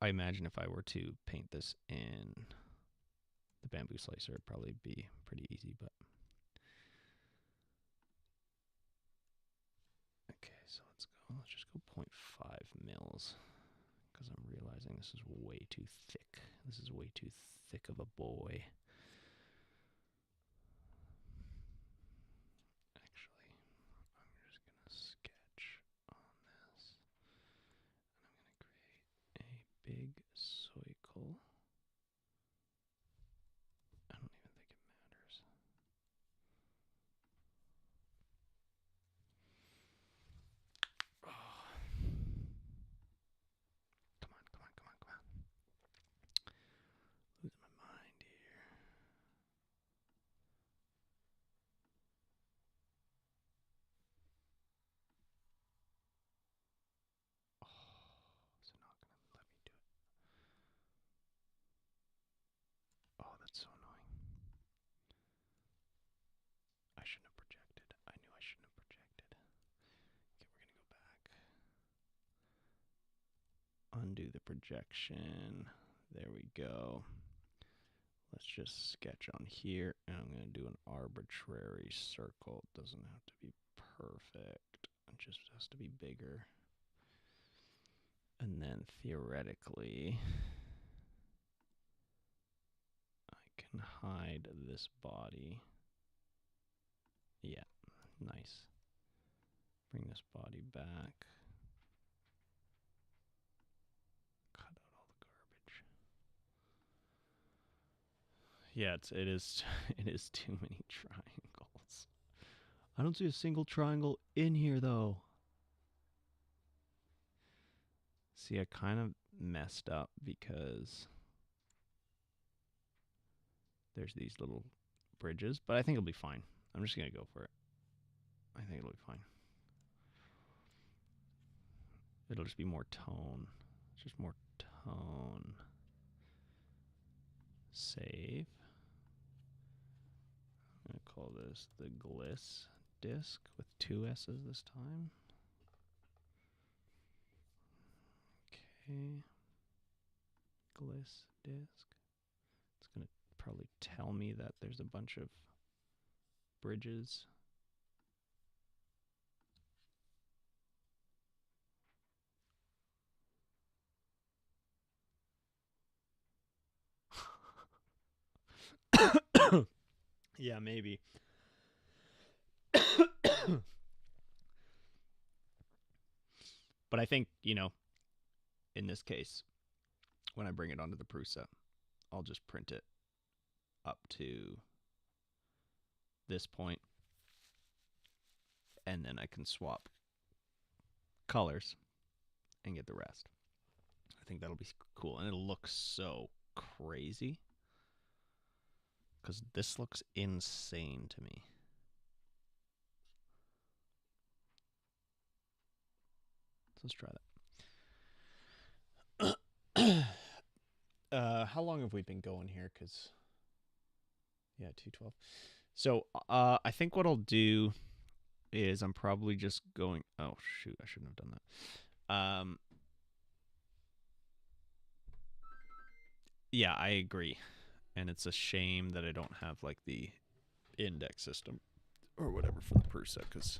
I imagine if I were to paint this in the bamboo slicer, it'd probably be pretty easy, but okay, so let's just go 0.5 mils, because I'm realizing this is way too thick. This is way too thick of a boy. Actually, I'm just going to sketch on this, and I'm going to create a big circle. I don't even think it matters. Oh. Come on, come on, come on, come on. Losing my mind here. Oh, is it not going to let me do it? Oh, that's so annoying. I shouldn't have projected. I knew I shouldn't have projected. Okay, we're going to go back. Undo the projection. There we go. Let's just sketch on here, and I'm going to do an arbitrary circle. It doesn't have to be perfect. It just has to be bigger. And then theoretically, I can hide this body. Yeah, nice. Bring this body back. Cut out all the garbage. Yeah, it is it is too many triangles. I don't see a single triangle in here though. See, I kind of messed up because there's these little bridges, but I think it'll be fine. I'm just going to go for it. I think it'll be fine. It'll just be more tone. Just more tone. Save. call this? The Gliss disc with 2 S's this time. Okay. Gliss disc. It's going to probably tell me that there's a bunch of bridges. Yeah, maybe. But I think, in this case, when I bring it onto the Prusa, I'll just print it up to this point, and then I can swap colors and get the rest. I think that'll be cool, and it'll look so crazy because this looks insane to me. So let's try that. How long have we been going here? Because, yeah, 2:12. So I think what I'll do is I'm probably just going... Oh, shoot, I shouldn't have done that. Yeah, I agree. And it's a shame that I don't have, like, the index system or whatever for the Prusa, because...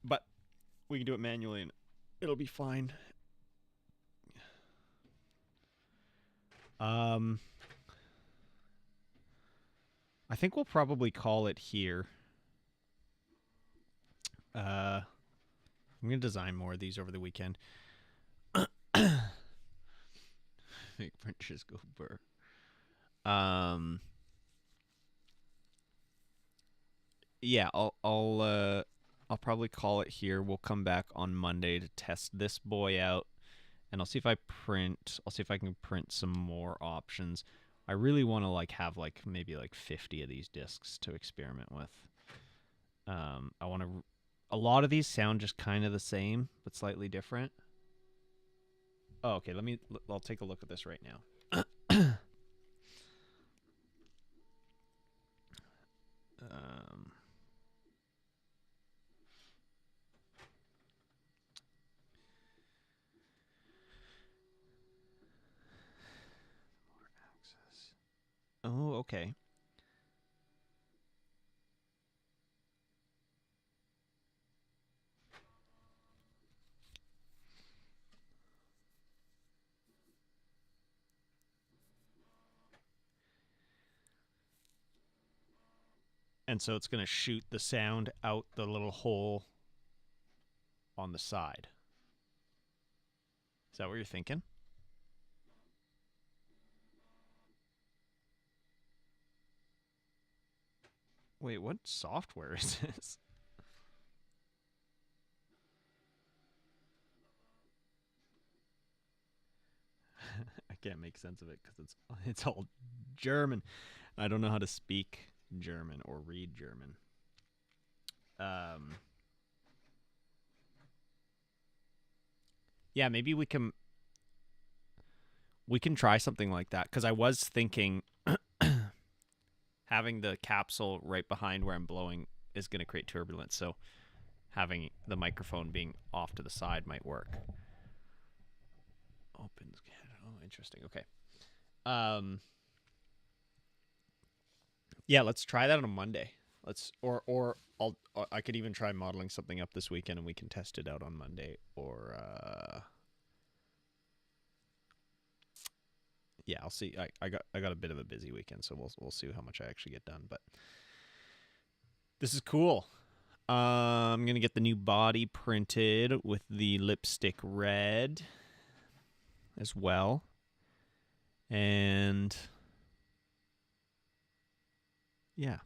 But we can do it manually, and it'll be fine. I think we'll probably call it here. I'm going to design more of these over the weekend. Make Frenches go burr. Yeah, I'll probably call it here. We'll come back on Monday to test this boy out, and I'll see if I can print some more options. I really want to have maybe 50 of these discs to experiment with. I want to. A lot of these sound just kind of the same, but slightly different. Oh, okay. I'll take a look at this right now. Oh, okay. And so it's going to shoot the sound out the little hole on the side. Is that what you're thinking? Wait, what software is this? I can't make sense of it because it's all German. I don't know how to speak German or read German. Yeah, maybe we can try something like that, because I was thinking having the capsule right behind where I'm blowing is going to create turbulence, so having the microphone being off to the side might work. Opens. Oh, interesting. Okay. Yeah, let's try that on a Monday. I could even try modeling something up this weekend and we can test it out on Monday. Or yeah, I'll see. I got a bit of a busy weekend, so we'll see how much I actually get done. But this is cool. I'm gonna get the new body printed with the lipstick red as well, and yeah,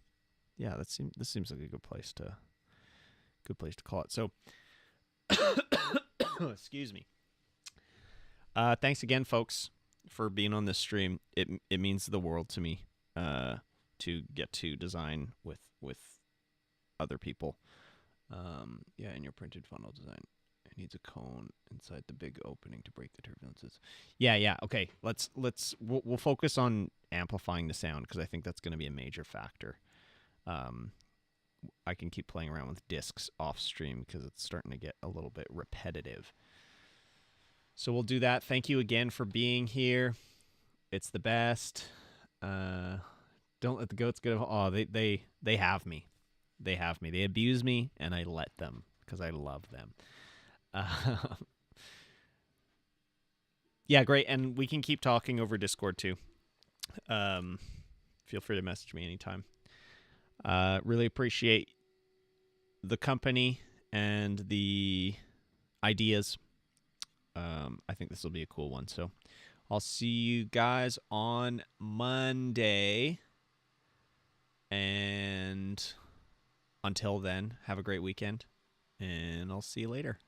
this seems like a good place to call it. So, excuse me. Thanks again, folks, for being on this stream. It means the world to me to get to design with other people. Yeah, in your printed funnel design, it needs a cone inside the big opening to break the turbulences. Yeah. Okay, we'll focus on amplifying the sound, because I think that's going to be a major factor. I can keep playing around with discs off stream because it's starting to get a little bit repetitive. So we'll do that. Thank you again for being here. It's the best. Don't let the goats get. Oh, they have me. They have me. They abuse me, and I let them because I love them. Yeah, great. And we can keep talking over Discord too. Feel free to message me anytime. Really appreciate the company and the ideas. I think this will be a cool one. So I'll see you guys on Monday. And until then, have a great weekend. And I'll see you later.